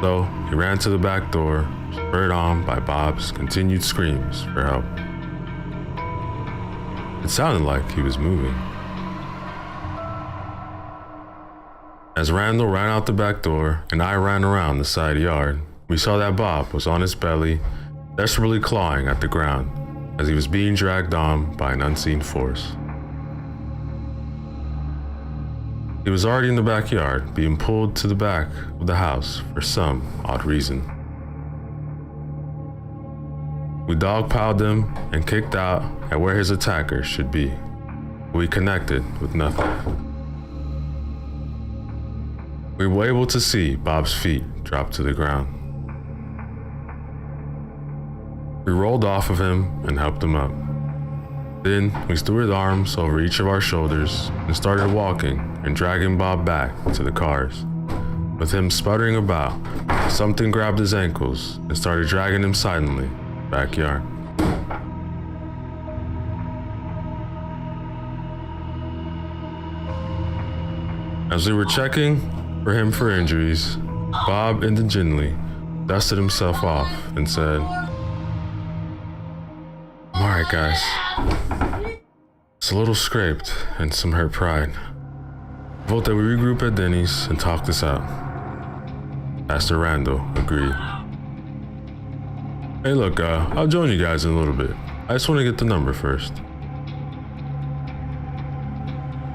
So he ran to the back door, spurred on by Bob's continued screams for help. It sounded like he was moving. As Randall ran out the back door and I ran around the side yard, we saw that Bob was on his belly, desperately clawing at the ground as he was being dragged on by an unseen force. He was already in the backyard, being pulled to the back of the house for some odd reason. We dogpiled him and kicked out at where his attacker should be. We connected with nothing. We were able to see Bob's feet drop to the ground. We rolled off of him and helped him up. Then we threw his arms over each of our shoulders and started walking and dragging Bob back to the cars. With him sputtering about, something grabbed his ankles and started dragging him silently backyard. As we were checking for him for injuries, Bob indigently dusted himself off and said, "I'm alright, guys. It's a little scraped and some hurt pride. Vote that we regroup at Denny's and talk this out." Pastor Randall agreed. "Hey look, I'll join you guys in a little bit. I just want to get the number first."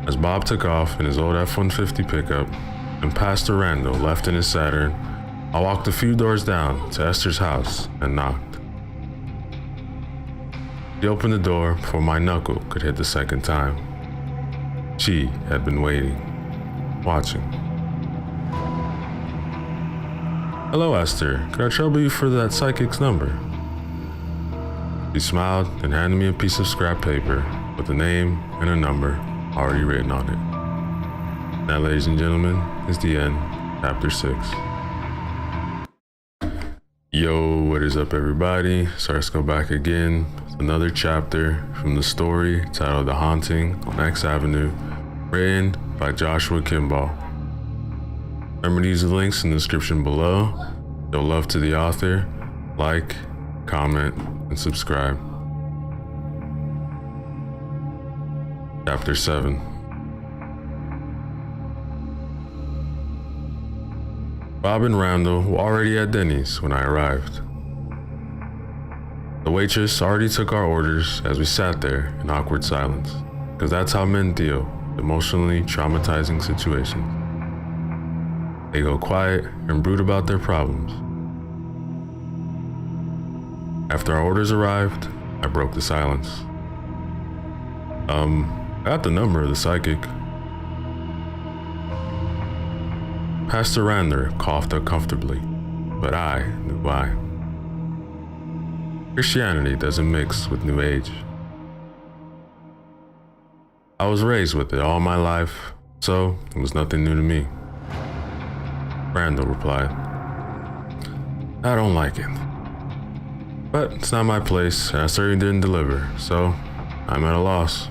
As Bob took off in his old F-150 pickup and Pastor Randall left in his Saturn, I walked a few doors down to Esther's house and knocked. She opened the door before my knuckle could hit the second time. She had been waiting, watching. "Hello, Esther. Could I trouble you for that psychic's number?" She smiled and handed me a piece of scrap paper with a name and a number already written on it. That, ladies and gentlemen, is the end, chapter 6. Yo, what is up, everybody? So let's go back again with another chapter from the story titled The Haunting on X Avenue, written by Joshua Kimball. Remember to use the links in the description below. Show love to the author, like, comment, and subscribe. Chapter 7. Bob and Randall were already at Denny's when I arrived. The waitress already took our orders as we sat there in awkward silence, because that's how men deal with emotionally traumatizing situations. They go quiet and brood about their problems. After our orders arrived, I broke the silence. I got the number of the psychic. Pastor Randall coughed uncomfortably, but I knew why. Christianity doesn't mix with New Age. I was raised with it all my life, so it was nothing new to me. Randall replied, "I don't like it. But it's not my place, and I certainly didn't deliver, so I'm at a loss."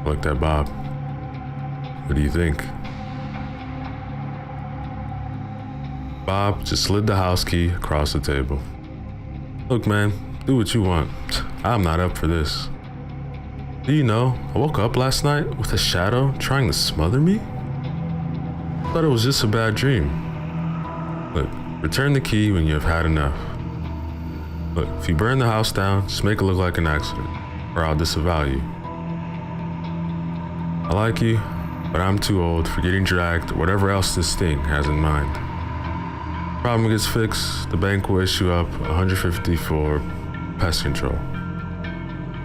I looked at Bob. "What do you think?" Bob just slid the house key across the table. "Look, man, do what you want. I'm not up for this. Do you know, I woke up last night with a shadow trying to smother me? I thought it was just a bad dream. Look, return the key when you have had enough. Look, if you burn the house down, just make it look like an accident, or I'll disavow you. I like you, but I'm too old for getting dragged or whatever else this thing has in mind. Problem gets fixed, the bank will issue up $150 for pest control.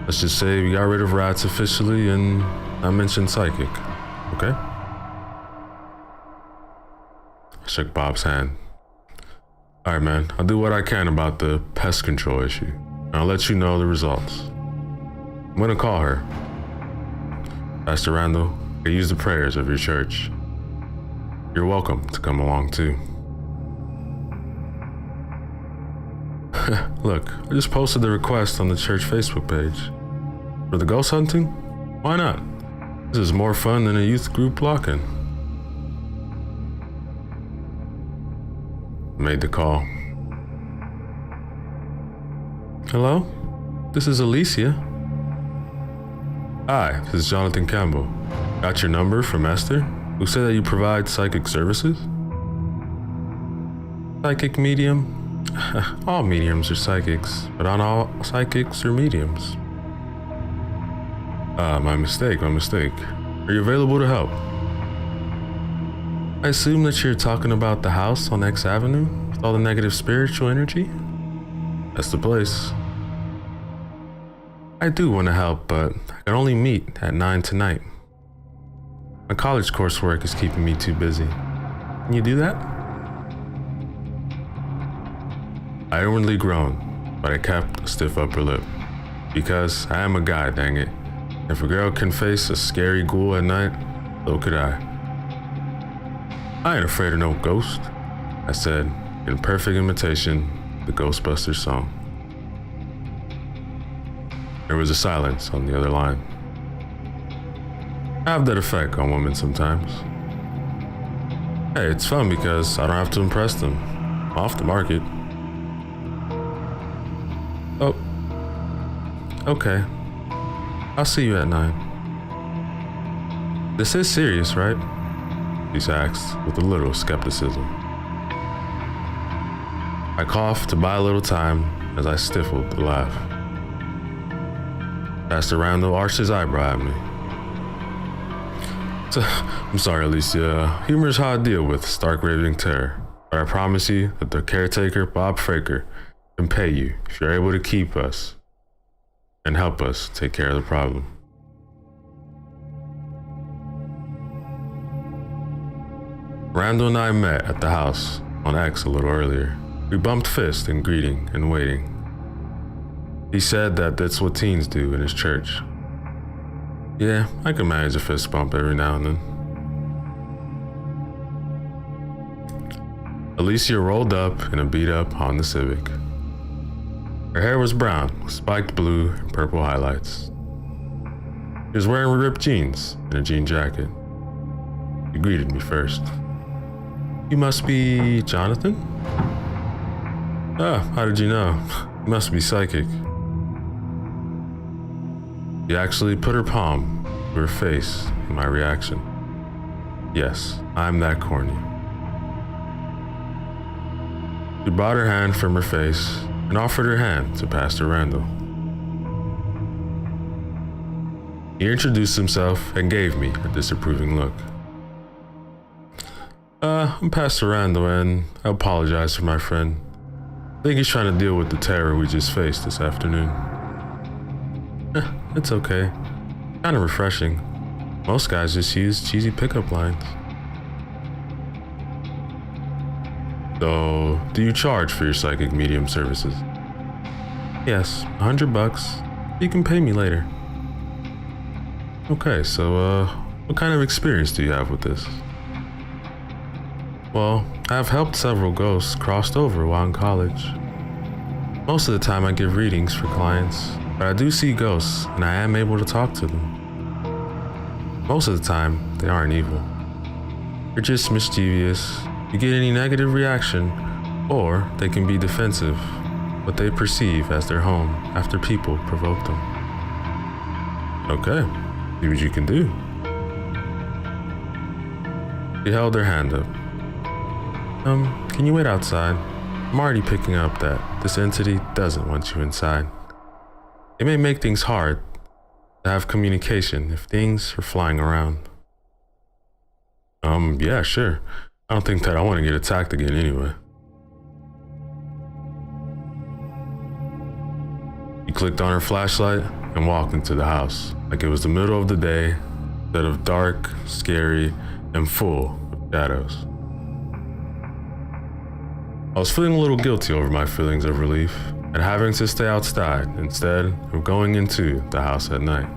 Let's just say we got rid of rats officially and not mention psychic, okay?" I shook Bob's hand. "All right, man, I'll do what I can about the pest control issue, and I'll let you know the results. I'm gonna call her. Pastor Randall, I use the prayers of your church. You're welcome to come along too." Look, I just posted the request on the church Facebook page. For the ghost hunting? Why not? This is more fun than a youth group lock-in. I made the call. "Hello? This is Alicia." "Hi, this is Jonathan Campbell. Got your number from Esther, who said that you provide psychic services?" "Psychic medium? All mediums are psychics, but not all psychics are mediums." My mistake. Are you available to help?" "I assume that you're talking about the house on X Avenue with all the negative spiritual energy?" "That's the place." "I do want to help, but I can only meet at 9 tonight. My college coursework is keeping me too busy. Can you do that?" I inwardly groaned, but I kept a stiff upper lip. Because I am a guy, dang it. If a girl can face a scary ghoul at night, so could I. I ain't afraid of no ghost, I said in perfect imitation of the Ghostbusters song. There was a silence on the other line. I have that effect on women sometimes. Hey, it's fun because I don't have to impress them. I'm off the market. Oh. Okay. I'll see you at 9. This is serious, right? She asked with a little skepticism. I coughed to buy a little time as I stifled the laugh. Pastor Randall arched his eyebrow at me. I'm sorry, Alicia. Humor is how I deal with stark raving terror. But I promise you that the caretaker, Bob Fraker, can pay you if you're able to keep us and help us take care of the problem. Randall and I met at the house on X a little earlier. We bumped fists in greeting and waiting. He said that that's what teens do in his church. Yeah, I can manage a fist bump every now and then. Alicia rolled up in a beat-up Honda Civic. Her hair was brown with spiked blue and purple highlights. She was wearing ripped jeans and a jean jacket. He greeted me first. You must be Jonathan? Ah, how did you know? You must be psychic. She actually put her palm to her face in my reaction. Yes, I'm that corny. She brought her hand from her face and offered her hand to Pastor Randall. He introduced himself and gave me a disapproving look. I'm Pastor Randall, and I apologize for my friend. I think he's trying to deal with the terror we just faced this afternoon. It's okay. Kind of refreshing. Most guys just use cheesy pickup lines. So, do you charge for your psychic medium services? Yes, $100. You can pay me later. Okay, so what kind of experience do you have with this? Well, I've helped several ghosts crossed over while in college. Most of the time I give readings for clients, but I do see ghosts and I am able to talk to them. Most of the time, they aren't evil. They're just mischievous. You get any negative reaction, or they can be defensive, what they perceive as their home after people provoke them. Okay, see what you can do. She held her hand up. Can you wait outside? I'm already picking up that this entity doesn't want you inside. It may make things hard to have communication if things are flying around. Yeah, sure. I don't think that I want to get attacked again anyway. He clicked on her flashlight and walked into the house like it was the middle of the day instead of dark, scary, and full of shadows. I was feeling a little guilty over my feelings of relief at having to stay outside instead of going into the house at night.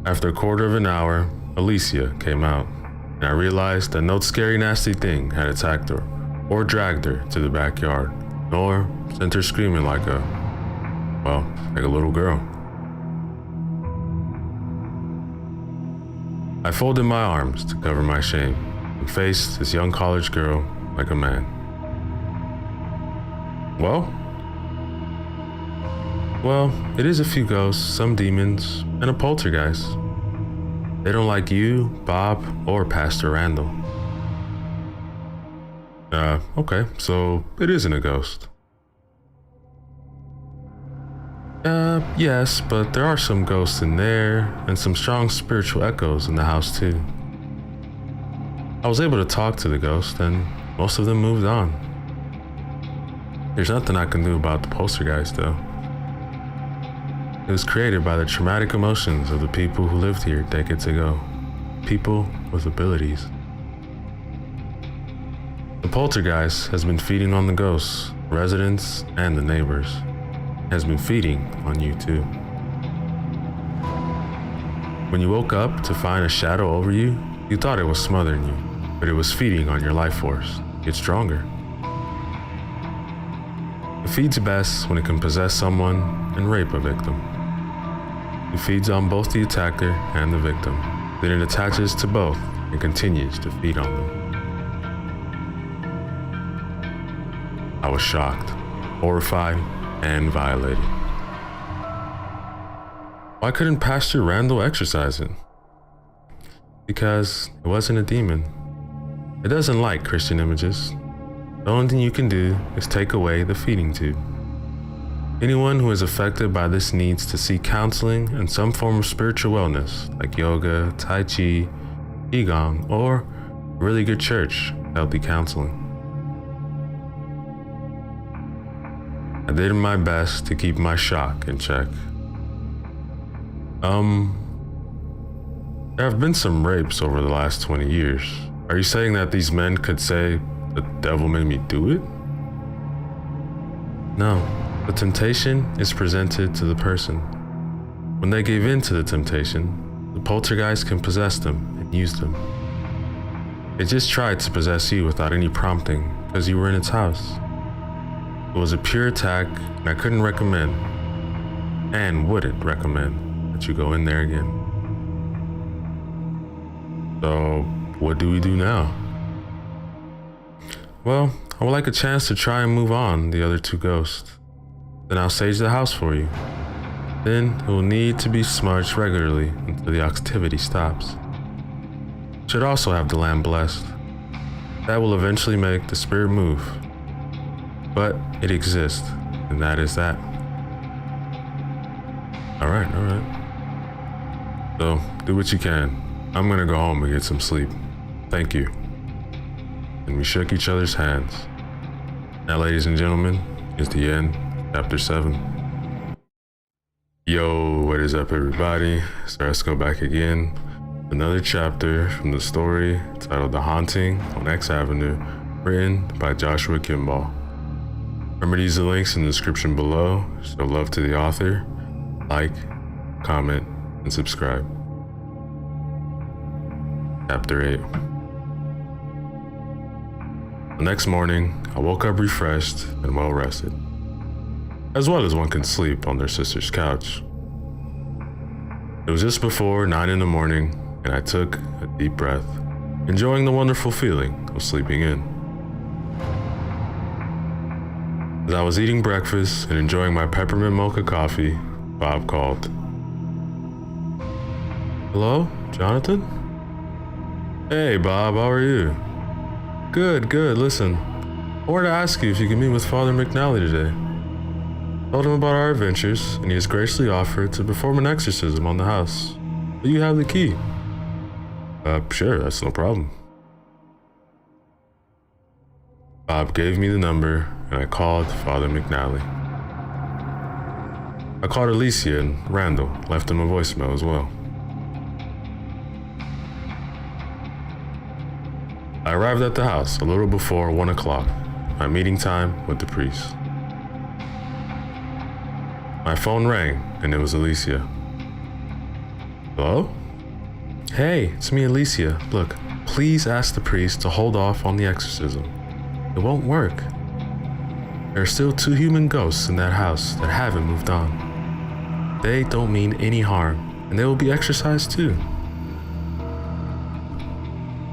After a quarter of an hour, Alicia came out, and I realized that no scary nasty thing had attacked her or dragged her to the backyard, nor sent her screaming like a little girl. I folded my arms to cover my shame and faced this young college girl like a man. Well, it is a few ghosts, some demons, and a poltergeist. They don't like you, Bob, or Pastor Randall. Okay, so it isn't a ghost. Yes, but there are some ghosts in there, and some strong spiritual echoes in the house too. I was able to talk to the ghost, and most of them moved on. There's nothing I can do about the poltergeist though. It was created by the traumatic emotions of the people who lived here decades ago. People with abilities. The poltergeist has been feeding on the ghosts, residents, and the neighbors. It has been feeding on you too. When you woke up to find a shadow over you, you thought it was smothering you, but it was feeding on your life force. Get stronger. It feeds best when it can possess someone and rape a victim. It feeds on both the attacker and the victim. Then it attaches to both and continues to feed on them. I was shocked, horrified, and violated. Why couldn't Pastor Randall exorcise it? Because it wasn't a demon. It doesn't like Christian images. The only thing you can do is take away the feeding tube. Anyone who is affected by this needs to seek counseling and some form of spiritual wellness, like yoga, tai chi, qigong, or a really good church, healthy counseling. I did my best to keep my shock in check. There have been some rapes over the last 20 years. Are you saying that these men could say, the devil made me do it? No, the temptation is presented to the person. When they gave in to the temptation, the poltergeist can possess them and use them. It just tried to possess you without any prompting because you were in its house. It was a pure attack, and I couldn't recommend, and wouldn't recommend, that you go in there again. So, what do we do now? Well, I would like a chance to try and move on the other two ghosts. Then I'll sage the house for you. Then it will need to be smudged regularly until the activity stops. Should also have the lamp blessed. That will eventually make the spirit move. But it exists, and that is that. Alright. So, do what you can. I'm gonna go home and get some sleep. Thank you. And we shook each other's hands. Now, ladies and gentlemen, is the end, chapter 7. Yo, what is up, everybody? So let's go back again. Another chapter from the story titled The Haunting on X Avenue, written by Joshua Kimball. Remember to use the links in the description below. Show love to the author. Like, comment, and subscribe. Chapter 8. The next morning, I woke up refreshed and well rested, as well as one can sleep on their sister's couch. It was just before 9 in the morning, and I took a deep breath, enjoying the wonderful feeling of sleeping in. As I was eating breakfast and enjoying my peppermint mocha coffee, Bob called. Hello, Jonathan? Hey, Bob, how are you? Good. Listen, I wanted to ask you if you could meet with Father McNally today. Told him about our adventures, and he has graciously offered to perform an exorcism on the house. Do you have the key? Sure, that's no problem. Bob gave me the number, and I called Father McNally. I called Alicia and Randall, left them a voicemail as well. I arrived at the house a little before 1 o'clock, my meeting time with the priest. My phone rang, and it was Alicia. Hello? Hey, it's me, Alicia. Look, please ask the priest to hold off on the exorcism. It won't work. There are still 2 human ghosts in that house that haven't moved on. They don't mean any harm, and they will be exorcised too.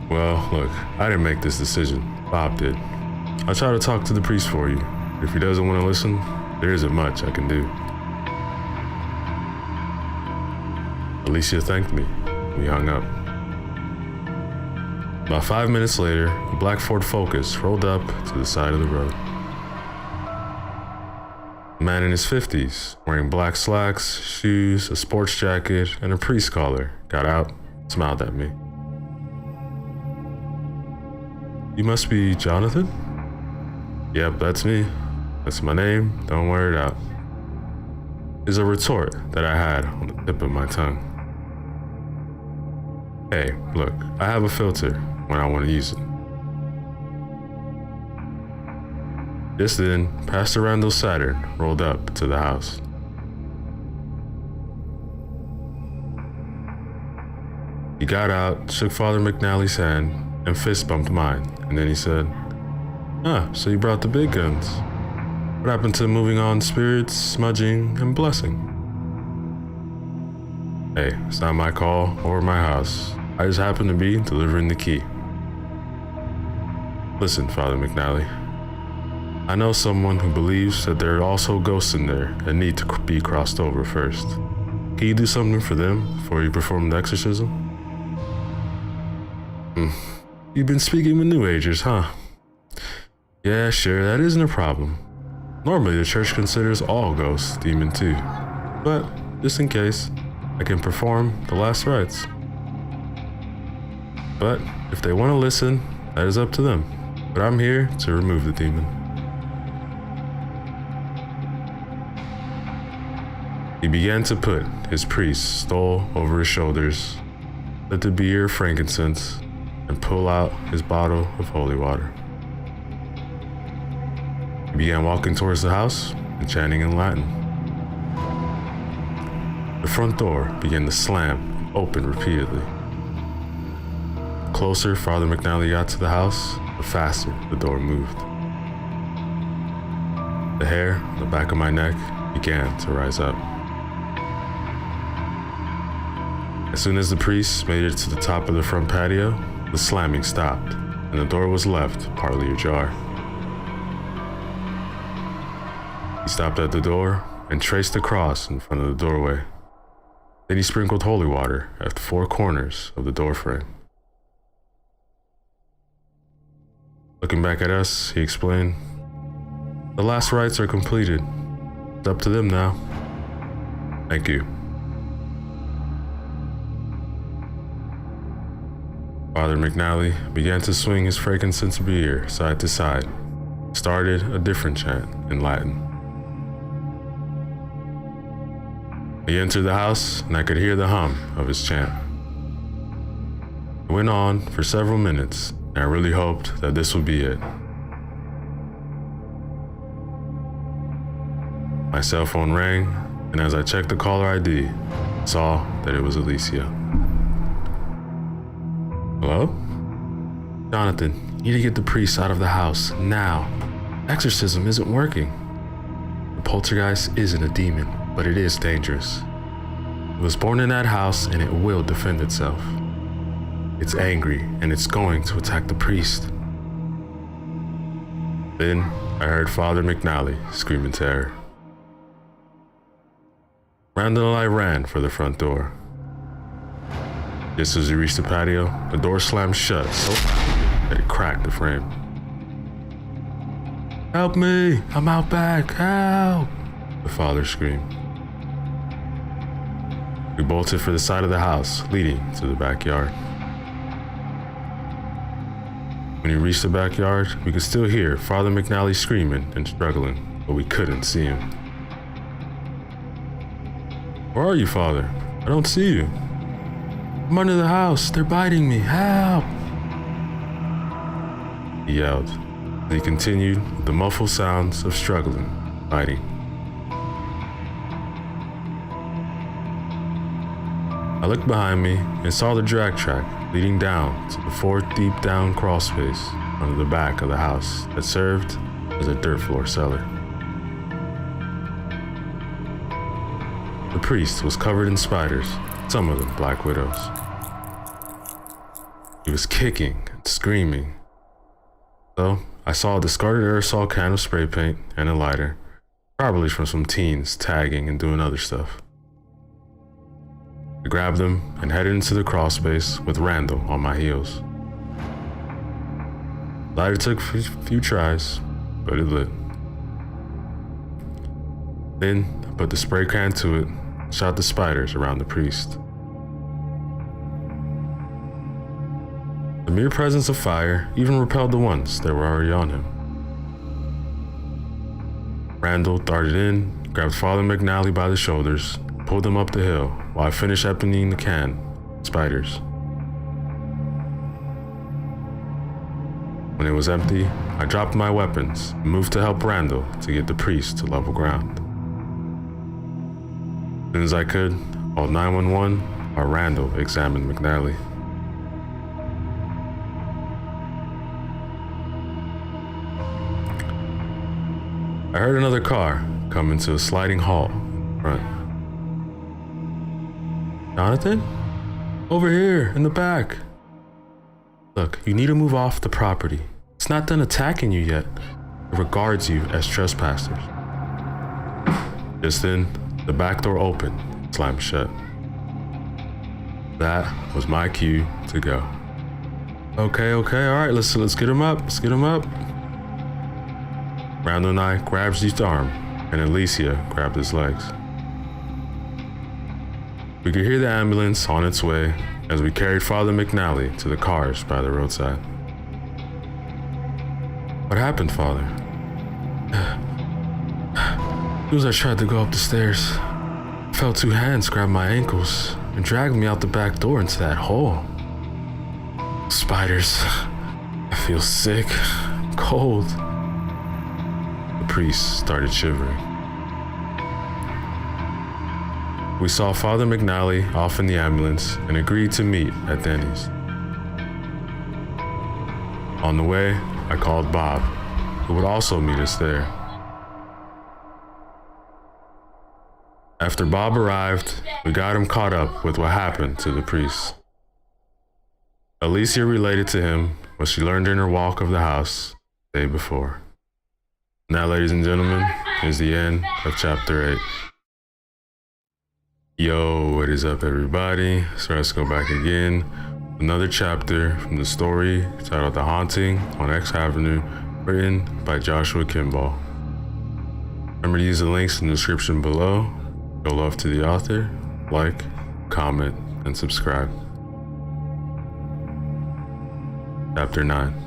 Well, look, I didn't make this decision. Bob did. I'll try to talk to the priest for you. If he doesn't want to listen, there isn't much I can do. Alicia thanked me. We hung up. About 5 minutes later, a black Ford Focus rolled up to the side of the road. A man in his 50s, wearing black slacks, shoes, a sports jacket, and a priest collar, got out, smiled at me. You must be Jonathan? Yep, that's me. That's my name, don't wear it out. Is a retort that I had on the tip of my tongue. Hey, look, I have a filter when I want to use it. Just then, Pastor Randall Saturn rolled up to the house. He got out, shook Father McNally's hand, and fist bumped mine, and then he said, so you brought the big guns. What happened to moving on spirits, smudging, and blessing? Hey, it's not my call or my house. I just happened to be delivering the key. Listen, Father McNally. I know someone who believes that there are also ghosts in there that need to be crossed over first. Can you do something for them before you perform the exorcism? You've been speaking with New Agers, huh? Yeah, sure, that isn't a problem. Normally, the church considers all ghosts demon too. But, just in case, I can perform the last rites. But, if they want to listen, that is up to them. But I'm here to remove the demon. He began to put his priest's stole over his shoulders, lit the beer, frankincense, and pull out his bottle of holy water. He began walking towards the house and chanting in Latin. The front door began to slam and open repeatedly. The closer Father McNally got to the house, the faster the door moved. The hair on the back of my neck began to rise up. As soon as the priest made it to the top of the front patio, the slamming stopped, and the door was left partly ajar. He stopped at the door and traced a cross in front of the doorway. Then he sprinkled holy water at the four corners of the doorframe. Looking back at us, he explained, "The last rites are completed. It's up to them now. Thank you." Father McNally began to swing his frankincense beer side to side, started a different chant in Latin. He entered the house, and I could hear the hum of his chant. It went on for several minutes, and I really hoped that this would be it. My cell phone rang, and as I checked the caller ID, I saw that it was Alicia. Hello? Jonathan, you need to get the priest out of the house, now. Exorcism isn't working. The poltergeist isn't a demon, but it is dangerous. It was born in that house, and it will defend itself. It's angry, and it's going to attack the priest. Then, I heard Father McNally scream in terror. Randall and I ran for the front door. Just as we reached the patio, the door slammed shut so that it cracked the frame. "Help me! I'm out back! Help!" the father screamed. We bolted for the side of the house, leading to the backyard. When we reached the backyard, we could still hear Father McNally screaming and struggling, but we couldn't see him. "Where are you, Father? I don't see you." "I'm under the house. They're biting me. Help!" he yelled. And he continued with the muffled sounds of struggling, biting. I looked behind me and saw the drag track leading down to the 4 deep down crawl space under the back of the house that served as a dirt floor cellar. The priest was covered in spiders, some of them black widows. He was kicking and screaming. So I saw a discarded aerosol can of spray paint and a lighter, probably from some teens tagging and doing other stuff. I grabbed them and headed into the crawl space with Randall on my heels. The lighter took a few tries, but it lit. Then I put the spray can to it and shot the spiders around the priest. The mere presence of fire even repelled the ones that were already on him. Randall darted in, grabbed Father McNally by the shoulders, pulled him up the hill while I finished emptying the can, spiders. When it was empty, I dropped my weapons and moved to help Randall to get the priest to level ground. As soon as I could, I called 911 while Randall examined McNally. I heard another car come into a sliding halt in front. Jonathan? Over here, in the back. Look, you need to move off the property. It's not done attacking you yet. It regards you as trespassers. Just then, the back door opened, slammed shut. That was my cue to go. Okay, all right, let's get him up, Randall and I grabbed each arm, and Alicia grabbed his legs. We could hear the ambulance on its way as we carried Father McNally to the cars by the roadside. What happened, Father? As soon as I tried to go up the stairs, I felt two hands grab my ankles and drag me out the back door into that hole. Spiders. I feel sick, cold. The priest started shivering. We saw Father McNally off in the ambulance and agreed to meet at Denny's. On the way, I called Bob, who would also meet us there. After Bob arrived, we got him caught up with what happened to the priest. Alicia related to him what she learned in her walk of the house the day before. Now, ladies and gentlemen, is the end of chapter 8. Yo, what is up, everybody? So let's go back again. Another chapter from the story titled The Haunting on X Avenue, written by Joshua Kimball. Remember to use the links in the description below. Show love to the author, like, comment, and subscribe. Chapter 9.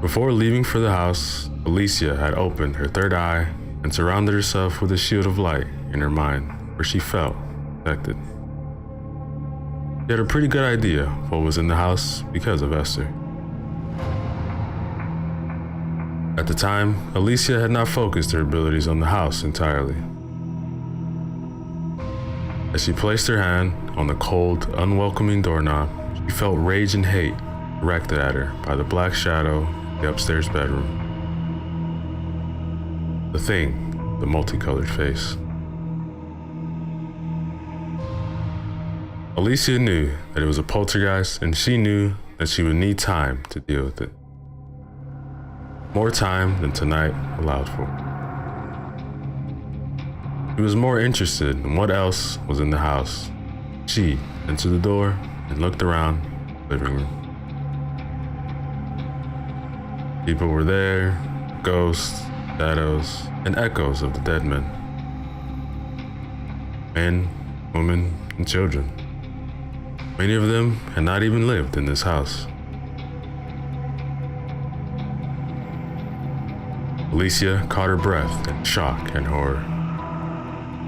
Before leaving for the house, Alicia had opened her third eye and surrounded herself with a shield of light in her mind where she felt protected. She had a pretty good idea of what was in the house because of Esther. At the time, Alicia had not focused her abilities on the house entirely. As she placed her hand on the cold, unwelcoming doorknob, she felt rage and hate directed at her by the black shadow in the upstairs bedroom. The thing, the multicolored face. Alicia knew that it was a poltergeist, and she knew that she would need time to deal with it. More time than tonight allowed for. She was more interested in what else was in the house. She entered the door and looked around the living room. People were there, ghosts, shadows, and echoes of the dead men. Men, women, and children. Many of them had not even lived in this house. Alicia caught her breath in shock and horror.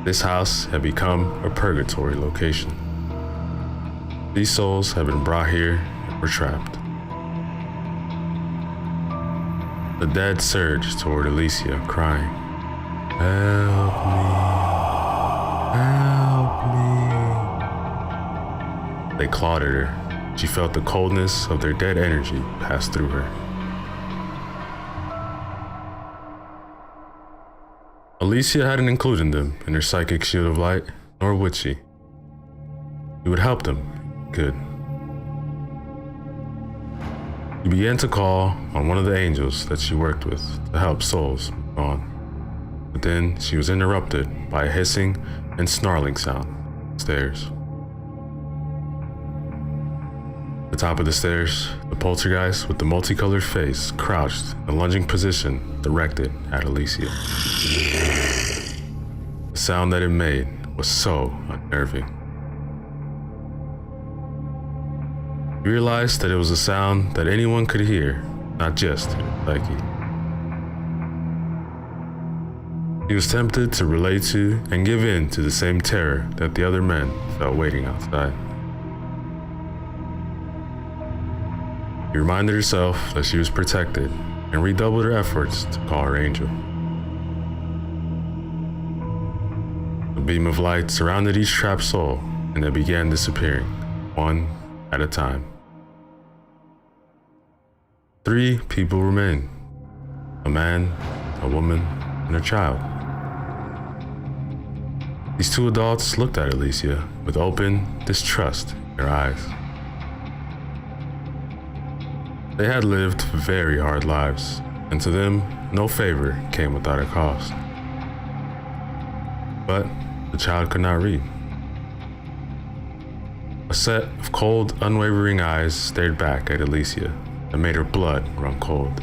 This house had become a purgatory location. These souls had been brought here and were trapped. The dead surged toward Alicia, crying, "Help me! Help me!" They clawed at her. She felt the coldness of their dead energy pass through her. Alicia hadn't included them in her psychic shield of light, nor would she. It would help them, good. She began to call on one of the angels that she worked with to help souls move on. But then she was interrupted by a hissing and snarling sound upstairs. At the top of the stairs, the poltergeist with the multicolored face crouched in a lunging position directed at Alicia. The sound that it made was so unnerving. You realized that it was a sound that anyone could hear, not just Psyche. He was tempted to relate to and give in to the same terror that the other men felt waiting outside. She reminded herself that she was protected and redoubled her efforts to call her angel. A beam of light surrounded each trapped soul, and they began disappearing, one at a time. 3 people remained. A man, a woman, and a child. These two adults looked at Alicia with open distrust in their eyes. They had lived very hard lives, and to them, no favor came without a cost. But the child could not read. A set of cold, unwavering eyes stared back at Alicia and made her blood run cold.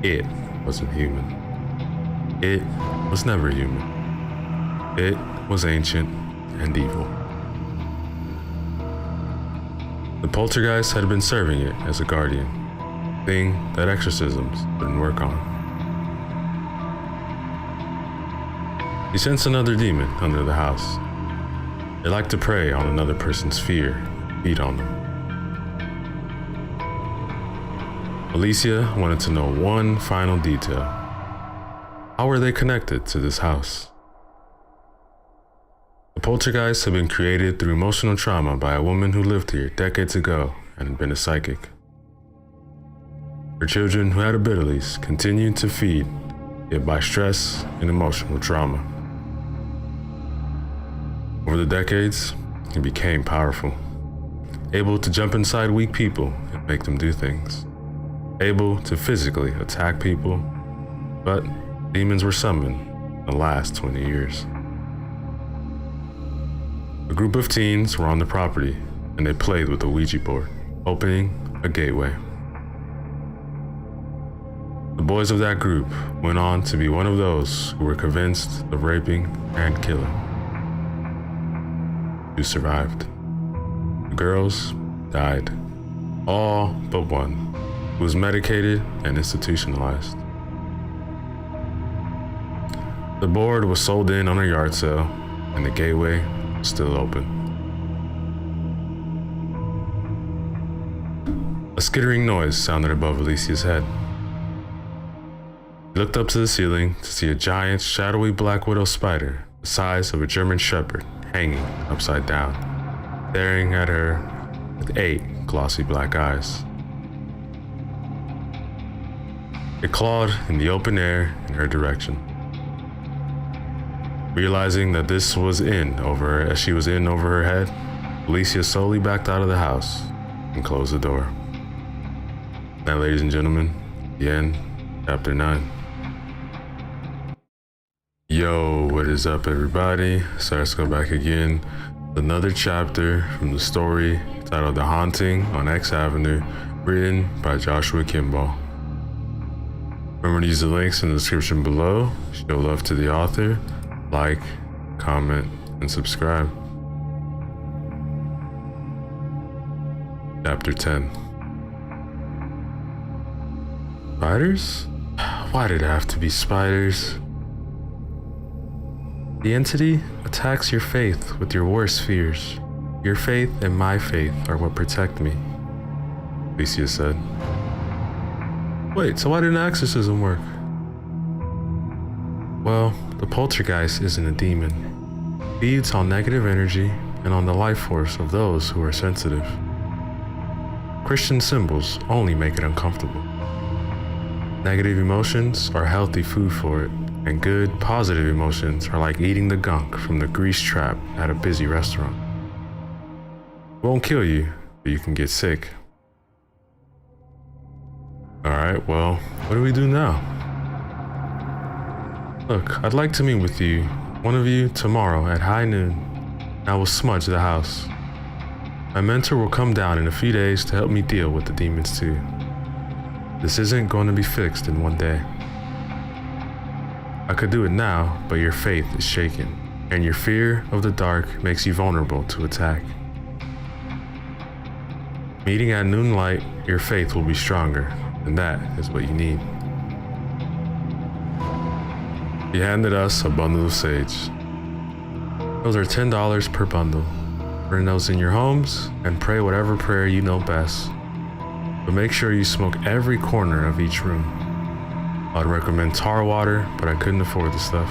It wasn't human. It was never human. It was ancient and evil. The poltergeist had been serving it as a guardian, thing that exorcisms didn't work on. He sensed another demon under the house. They liked to prey on another person's fear, feed on them. Alicia wanted to know one final detail. How were they connected to this house? The poltergeist had been created through emotional trauma by a woman who lived here decades ago and had been a psychic. Her children, who had abilities, continued to feed, yet by stress and emotional trauma. Over the decades, he became powerful, able to jump inside weak people and make them do things, able to physically attack people, but demons were summoned in the last 20 years. A group of teens were on the property and they played with a Ouija board, opening a gateway. The boys of that group went on to be one of those who were convinced of raping and killing. Who survived. The girls died, all but one, who was medicated and institutionalized. The board was sold in on a yard sale, and the gateway was still open. A skittering noise sounded above Alicia's head. He looked up to the ceiling to see a giant, shadowy black widow spider the size of a German shepherd hanging upside down, staring at her with 8 glossy black eyes. It clawed in the open air in her direction. Realizing that this was in over her as she was in over her head, Alicia slowly backed out of the house and closed the door. Now, ladies and gentlemen, the end, chapter 9. Yo, what is up, everybody? So let's go back again. Another chapter from the story titled The Haunting on X Avenue, written by Joshua Kimball. Remember to use the links in the description below. Show love to the author. Like, comment, and subscribe. Chapter 10. Spiders? Why did it have to be spiders? The entity attacks your faith with your worst fears. Your faith and my faith are what protect me, Alicia said. Wait, so why didn't exorcism work? Well, the poltergeist isn't a demon. It feeds on negative energy and on the life force of those who are sensitive. Christian symbols only make it uncomfortable. Negative emotions are healthy food for it, and good, positive emotions are like eating the gunk from the grease trap at a busy restaurant. It won't kill you, but you can get sick. Alright, well, what do we do now? Look, I'd like to meet with you, one of you, tomorrow at high noon. I will smudge the house. My mentor will come down in a few days to help me deal with the demons too. This isn't going to be fixed in one day. I could do it now, but your faith is shaken, and your fear of the dark makes you vulnerable to attack. Meeting at noonlight, your faith will be stronger, and that is what you need. He handed us a bundle of sage. Those are $10 per bundle. Burn those in your homes and pray whatever prayer you know best. But make sure you smoke every corner of each room. I'd recommend tar water, but I couldn't afford the stuff.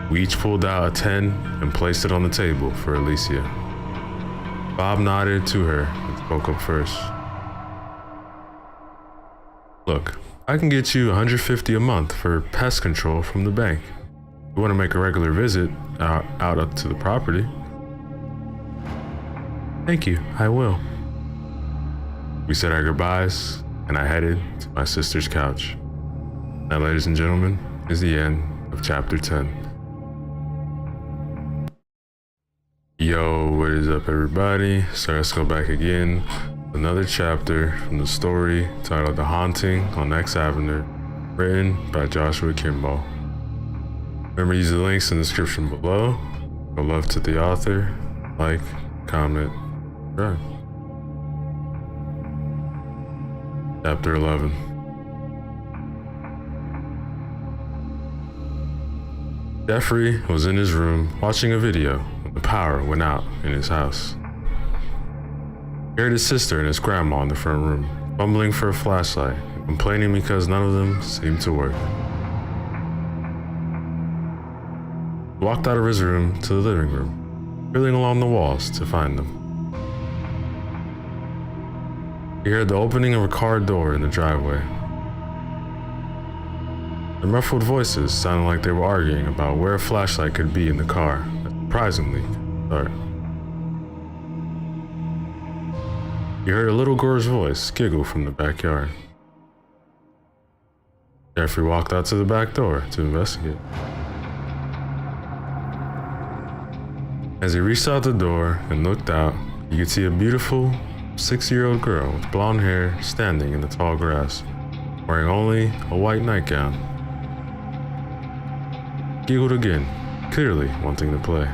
We each pulled out a 10 and placed it on the table for Alicia. Bob nodded to her and spoke up first. Look, I can get you $150 a month for pest control from the bank. You want to make a regular visit out up to the property? Thank you, I will. We said our goodbyes, and I headed to my sister's couch. Now, ladies and gentlemen, is the end of chapter 10. Yo, what is up, everybody? So let's go back again. Another chapter from the story titled The Haunting on X Avenue, written by Joshua Kimball. Remember to use the links in the description below. Go love to the author, like, comment, subscribe. Chapter 11. Jeffrey was in his room watching a video when the power went out in his house. He heard his sister and his grandma in the front room, fumbling for a flashlight and complaining because none of them seemed to work. He walked out of his room to the living room, feeling along the walls to find them. He heard the opening of a car door in the driveway. The muffled voices sounded like they were arguing about where a flashlight could be in the car, surprisingly. He heard a little girl's voice giggle from the backyard. Jeffrey walked out to the back door to investigate. As he reached out the door and looked out, you could see a beautiful 6-year-old girl with blonde hair standing in the tall grass, wearing only a white nightgown. Giggled again, clearly wanting to play.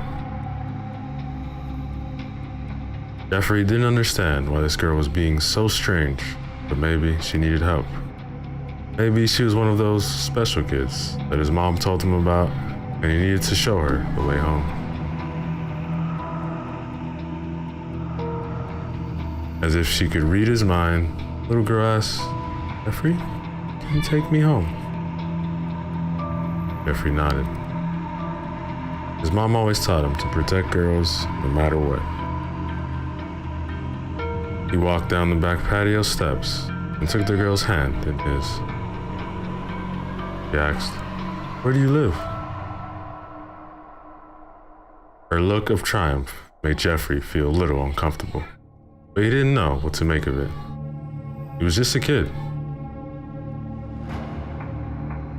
Jeffrey didn't understand why this girl was being so strange, but maybe she needed help. Maybe she was one of those special kids that his mom told him about, and he needed to show her the way home. As if she could read his mind, the little girl asked, "Jeffrey, can you take me home?" Jeffrey nodded. His mom always taught him to protect girls no matter what. He walked down the back patio steps and took the girl's hand in his. He asked, "Where do you live?" Her look of triumph made Jeffrey feel a little uncomfortable, but he didn't know what to make of it. He was just a kid.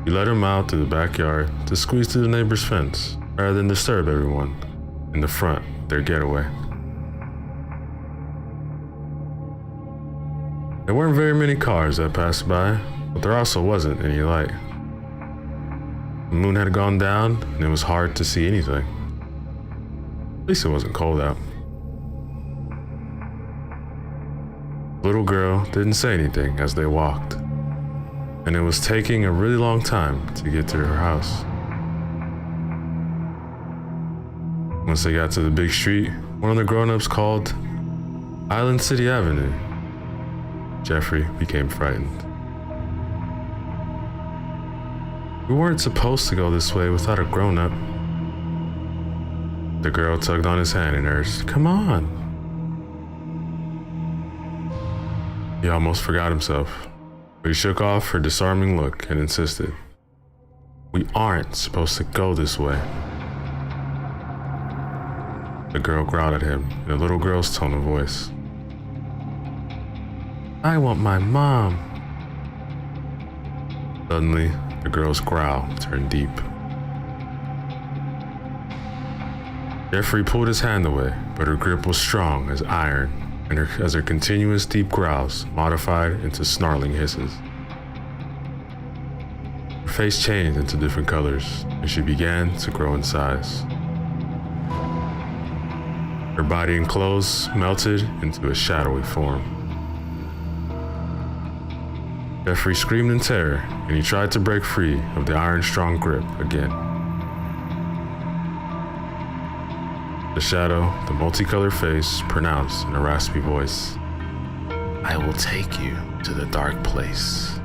He led him out to the backyard to squeeze through the neighbor's fence rather than disturb everyone in the front of their getaway. There weren't very many cars that passed by, but there also wasn't any light. The moon had gone down and it was hard to see anything. At least it wasn't cold out. The little girl didn't say anything as they walked, and it was taking a really long time to get to her house. Once they got to the big street, one of the grown-ups called Island City Avenue. Jeffrey became frightened. We weren't supposed to go this way without a grown-up. The girl tugged on his hand and urged, "Come on." He almost forgot himself, but he shook off her disarming look and insisted, "We aren't supposed to go this way." The girl growled at him in a little girl's tone of voice. "I want my mom." Suddenly, the girl's growl turned deep. Jeffrey pulled his hand away, but her grip was strong as iron, and as her continuous deep growls modified into snarling hisses. Her face changed into different colors, and she began to grow in size. Her body and clothes melted into a shadowy form. Jeffrey screamed in terror, and he tried to break free of the iron-strong grip again. The shadow, the multicolored face, pronounced in a raspy voice, "I will take you to the dark place.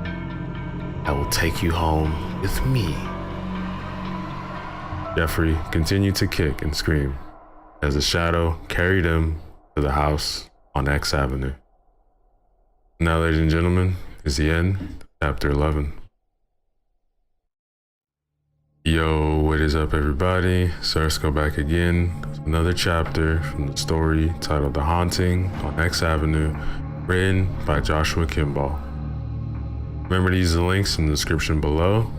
I will take you home with me." Jeffrey continued to kick and scream as the shadow carried him to the house on X Avenue. Now, ladies and gentlemen, is the end of Chapter 11. Yo, what is up, everybody? So let's go back again. Another chapter from the story titled The Haunting on X Avenue, written by Joshua Kimball. Remember to use the links in the description below.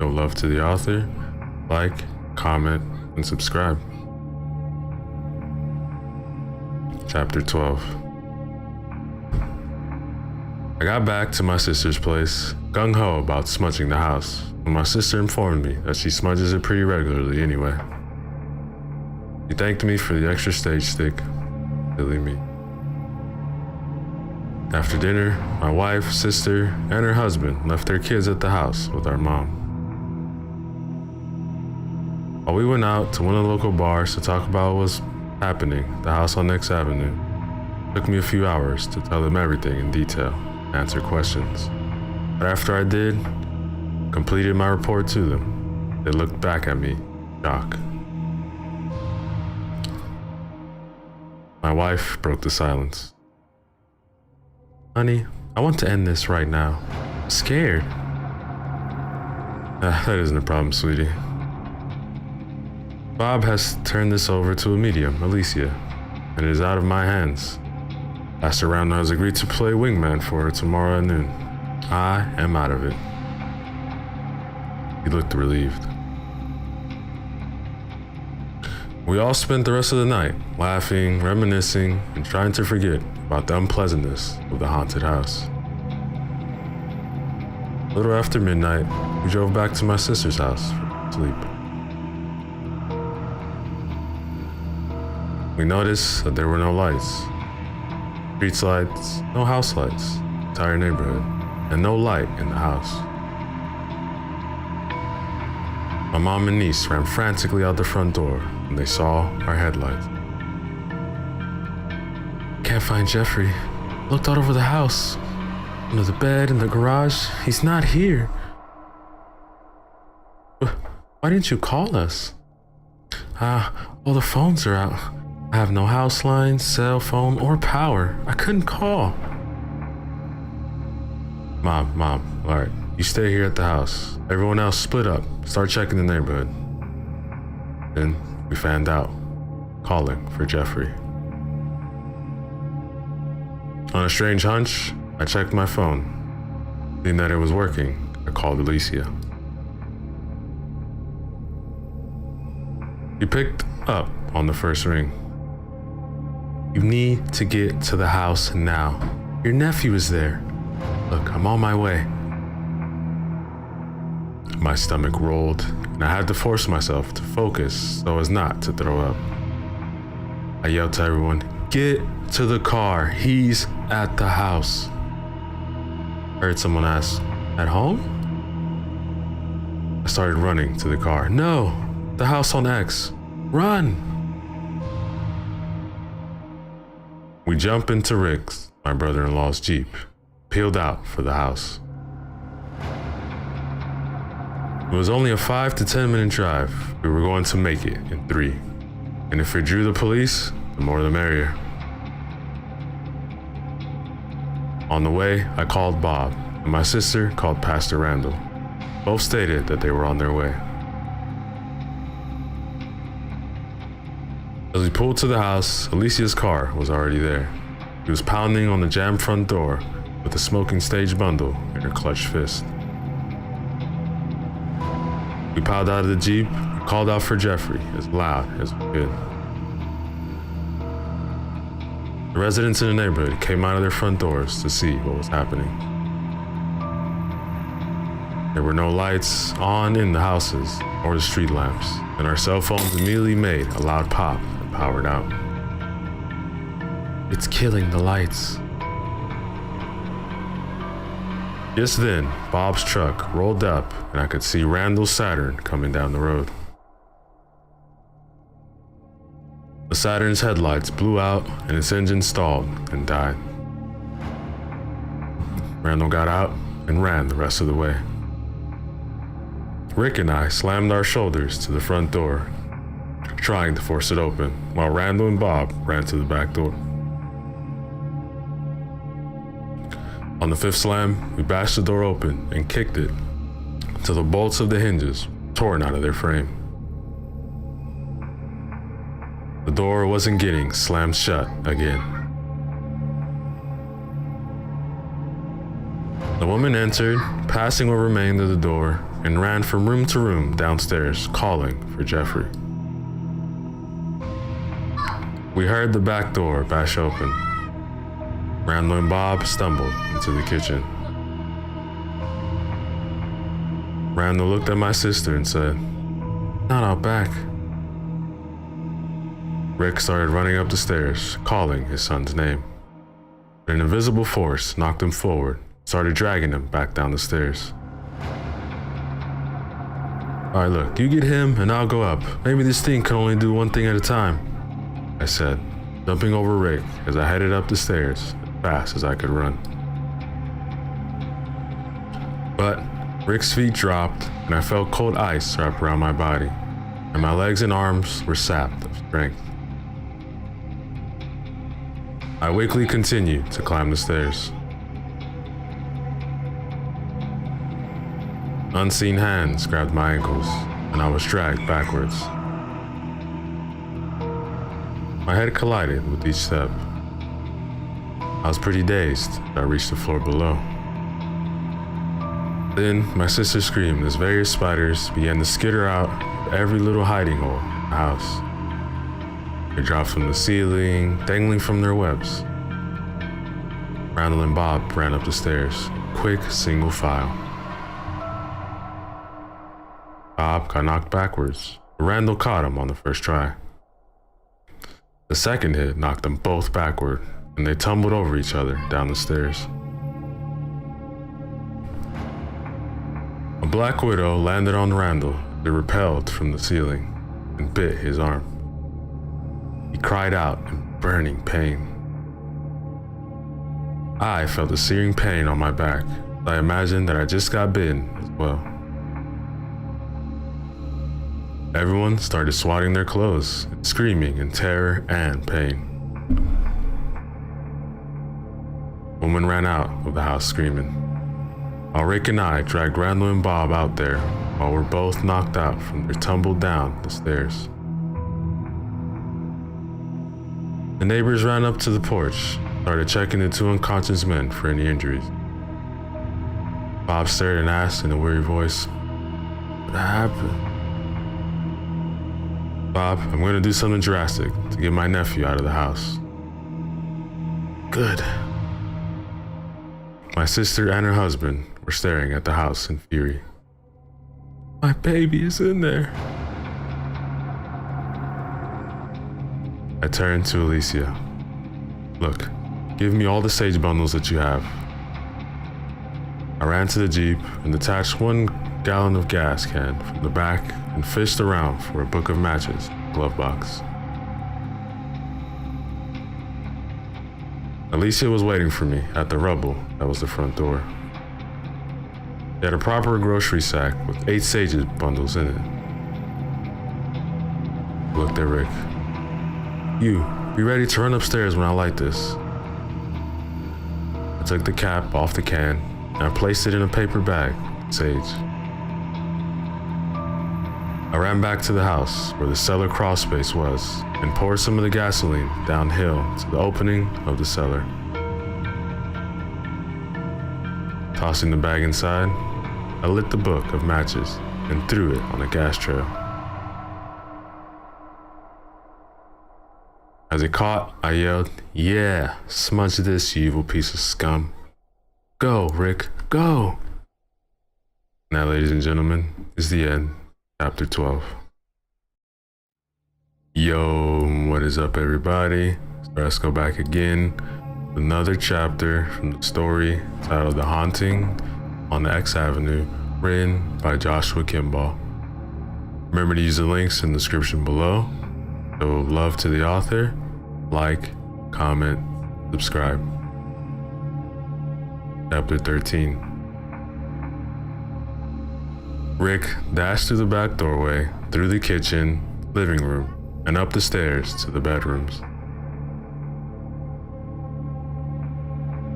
Show love to the author, like, comment, and subscribe. Chapter 12. I got back to my sister's place, gung-ho about smudging the house, when my sister informed me that she smudges it pretty regularly anyway. She thanked me for the extra stage stick. Silly me. After dinner, my wife, sister, and her husband left their kids at the house with our mom. While we went out to one of the local bars to talk about what was happening at the house on X Avenue, it took me a few hours to tell them everything in detail and answer questions. But after I did, completed my report to them, they looked back at me in shock. My wife broke the silence. Honey, I want to end this right now. I'm scared. That isn't a problem, sweetie. Bob has turned this over to a medium, Alicia, and it is out of my hands. Pastor Randall has agreed to play wingman for her tomorrow at noon. I am out of it. He looked relieved. We all spent the rest of the night laughing, reminiscing, and trying to forget about the unpleasantness of the haunted house. A little after midnight, we drove back to my sister's house for sleep. We noticed that there were no lights. Street lights, no house lights, entire neighborhood, and no light in the house. My mom and niece ran frantically out the front door when they saw our headlights. Can't find Jeffrey. Looked all over the house. Under the bed, in the garage. He's not here. Why didn't you call us? All the phones are out. I have no house lines, cell phone, or power. I couldn't call. Mom, all right. You stay here at the house. Everyone else split up. Start checking the neighborhood. Then we fanned out, calling for Jeffrey. On a strange hunch, I checked my phone. Seeing that it was working, I called Alicia. She picked up on the first ring. You need to get to the house now. Your nephew is there. Look, I'm on my way. My stomach rolled, and I had to force myself to focus so as not to throw up. I yelled to everyone, get to the car. He's at the house. I heard someone ask, at home? I started running to the car. No, the house on X. Run! We jumped into Rick's, my brother-in-law's Jeep, peeled out for the house. It was only a 5 to 10 minute drive. We were going to make it in 3. And if it drew the police, the more the merrier. On the way, I called Bob, and my sister called Pastor Randall. Both stated that they were on their way. As we pulled to the house, Alicia's car was already there. She was pounding on the jammed front door with a smoking stage bundle in her clutched fist. We piled out of the Jeep and called out for Jeffrey as loud as we could. The residents in the neighborhood came out of their front doors to see what was happening. There were no lights on in the houses or the street lamps, and our cell phones immediately made a loud pop and powered out. It's killing the lights. Just then, Bob's truck rolled up and I could see Randall's Saturn coming down the road. The Saturn's headlights blew out and its engine stalled and died. Randall got out and ran the rest of the way. Rick and I slammed our shoulders to the front door, trying to force it open, while Randall and Bob ran to the back door. On On the fifth slam, we bashed the door open and kicked it till the bolts of the hinges torn out of their frame. The door wasn't getting slammed shut again. The woman entered, passing what remained of the door, and ran from room to room downstairs, calling for Jeffrey. We heard the back door bash open. Randall and Bob stumbled into the kitchen. Randall looked at my sister and said, "Not out back." Rick started running up the stairs, calling his son's name. An invisible force knocked him forward, started dragging him back down the stairs. "All right, look, you get him and I'll go up. Maybe this thing can only do one thing at a time," I said, jumping over Rick as I headed up the stairs as fast as I could run. But Rick's feet dropped and I felt cold ice wrap around my body, and my legs and arms were sapped of strength. I weakly continued to climb the stairs. Unseen hands grabbed my ankles, and I was dragged backwards. My head collided with each step. I was pretty dazed as I reached the floor below. Then my sister screamed as various spiders began to skitter out of every little hiding hole in the house. They dropped from the ceiling, dangling from their webs. Randall and Bob ran up the stairs, quick single file. Bob got knocked backwards, but Randall caught him on the first try. The second hit knocked them both backward, and they tumbled over each other down the stairs. A black widow landed on Randall. It repelled from the ceiling and bit his arm. He cried out in burning pain. I felt a searing pain on my back. I imagined that I just got bitten as well. Everyone started swatting their clothes, screaming in terror and pain. Woman ran out of the house screaming, while Rick and I dragged Randall and Bob out there while we're both knocked out from their tumble down the stairs. The neighbors ran up to the porch, started checking the two unconscious men for any injuries. Bob stared and asked in a weary voice, "What happened?" "Bob, I'm going to do something drastic to get my nephew out of the house." "Good." My sister and her husband were staring at the house in fury. "My baby is in there." I turned to Alicia. "Look, give me all the sage bundles that you have." I ran to the Jeep and detached 1 gallon of gas can from the back and fished around for a book of matches in the glove box. Alicia was waiting for me at the rubble that was the front door. She had a proper grocery sack with 8 sage bundles in it. I looked at Rick. "You, be ready to run upstairs when I light this." I took the cap off the can and I placed it in a paper bag with sage. I ran back to the house where the cellar crawl space was and poured some of the gasoline downhill to the opening of the cellar. Tossing the bag inside, I lit the book of matches and threw it on a gas trail. As it caught, I yelled, "Yeah, smudge this, you evil piece of scum. Go, Rick, go." Now, ladies and gentlemen, is the end. Chapter 12. Yo, what is up, everybody? So let's go back again. Another chapter from the story titled The Haunting on the X Avenue, written by Joshua Kimball. Remember to use the links in the description below. So love to the author, like, comment, subscribe. Chapter 13. Rick dashed through the back doorway, through the kitchen, living room, and up the stairs to the bedrooms.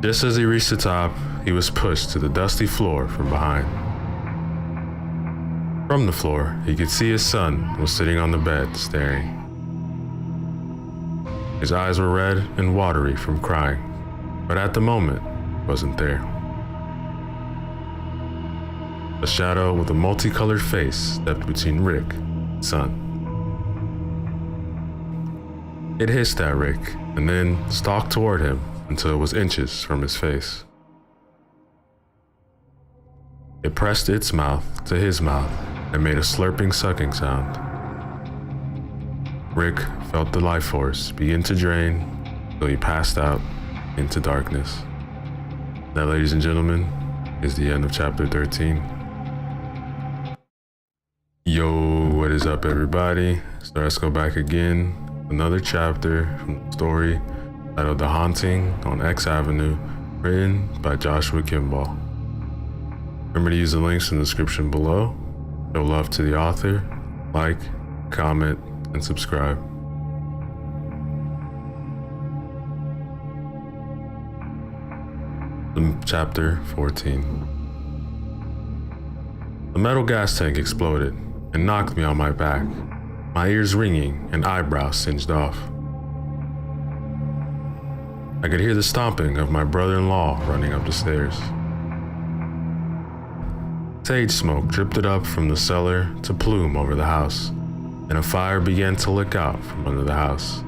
Just as he reached the top, he was pushed to the dusty floor from behind. From the floor, he could see his son was sitting on the bed, staring. His eyes were red and watery from crying, but at the moment, he wasn't there. A shadow with a multicolored face stepped between Rick and son. It hissed at Rick and then stalked toward him until it was inches from his face. It pressed its mouth to his mouth and made a slurping, sucking sound. Rick felt the life force begin to drain until he passed out into darkness. That, ladies and gentlemen, is the end of chapter 13. Yo, what is up, everybody? So let's go back again. Another chapter from the story titled The Haunting on X Avenue, written by Joshua Kimball. Remember to use the links in the description below. Show love to the author, like, comment, and subscribe. Chapter 14. The metal gas tank exploded and knocked me on my back, my ears ringing and eyebrows singed off. I could hear the stomping of my brother-in-law running up the stairs. Sage smoke drifted up from the cellar to plume over the house, and a fire began to lick out from under the house.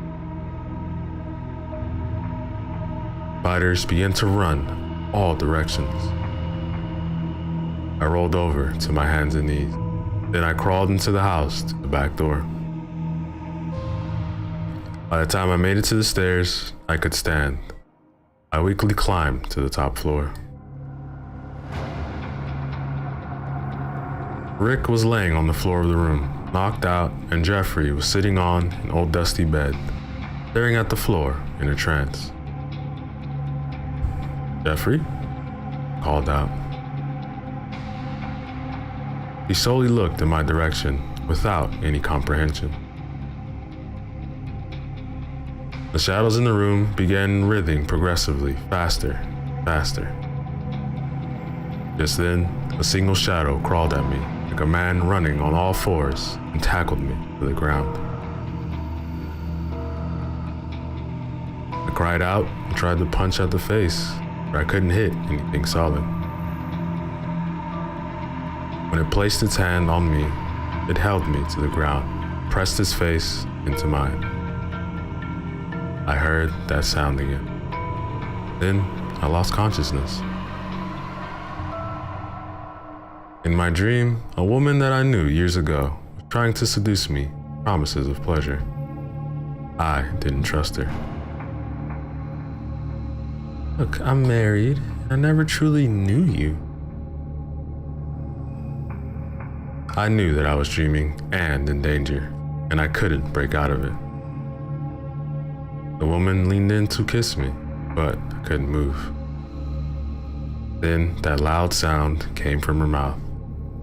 Spiders began to run all directions. I rolled over to my hands and knees. Then I crawled into the house to the back door. By the time I made it to the stairs, I could stand. I weakly climbed to the top floor. Rick was laying on the floor of the room, knocked out, and Jeffrey was sitting on an old dusty bed, staring at the floor in a trance. Jeffrey? Called out. He solely looked in my direction without any comprehension. The shadows in the room began writhing progressively, faster, faster. Just then, a single shadow crawled at me like a man running on all fours and tackled me to the ground. I cried out and tried to punch at the face, but I couldn't hit anything solid. When it placed its hand on me, it held me to the ground, pressed its face into mine. I heard that sound again. Then I lost consciousness. In my dream, a woman that I knew years ago was trying to seduce me with promises of pleasure. I didn't trust her. Look, I'm married. I never truly knew you. I knew that I was dreaming and in danger, and I couldn't break out of it. The woman leaned in to kiss me, but I couldn't move. Then that loud sound came from her mouth,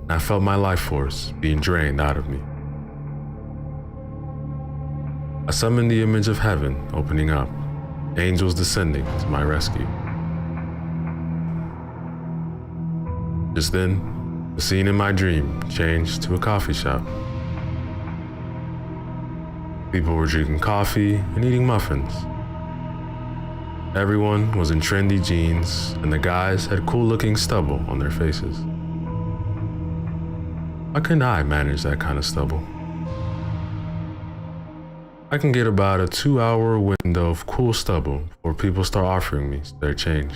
and I felt my life force being drained out of me. I summoned the image of heaven opening up, angels descending to my rescue. Just then, the scene in my dream changed to a coffee shop. People were drinking coffee and eating muffins. Everyone was in trendy jeans, and the guys had cool-looking stubble on their faces. Why couldn't I manage that kind of stubble? I can get about a 2-hour window of cool stubble before people start offering me their change.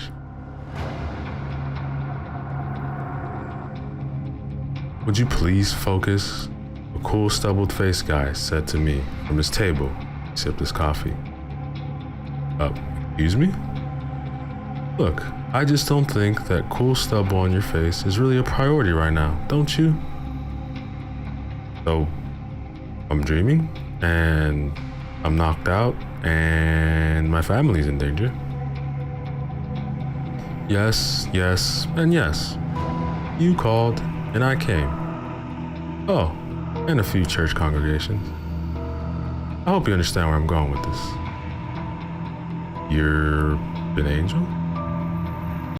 Would you please focus? A cool stubbled faced guy said to me from his table. He sipped his coffee. Excuse me? Look, I just don't think that cool stubble on your face is really a priority right now, don't you? So, I'm dreaming, and I'm knocked out, and my family's in danger. Yes, yes, and yes. You called, and I came. Oh, and a few church congregations. I hope you understand where I'm going with this. You're an angel?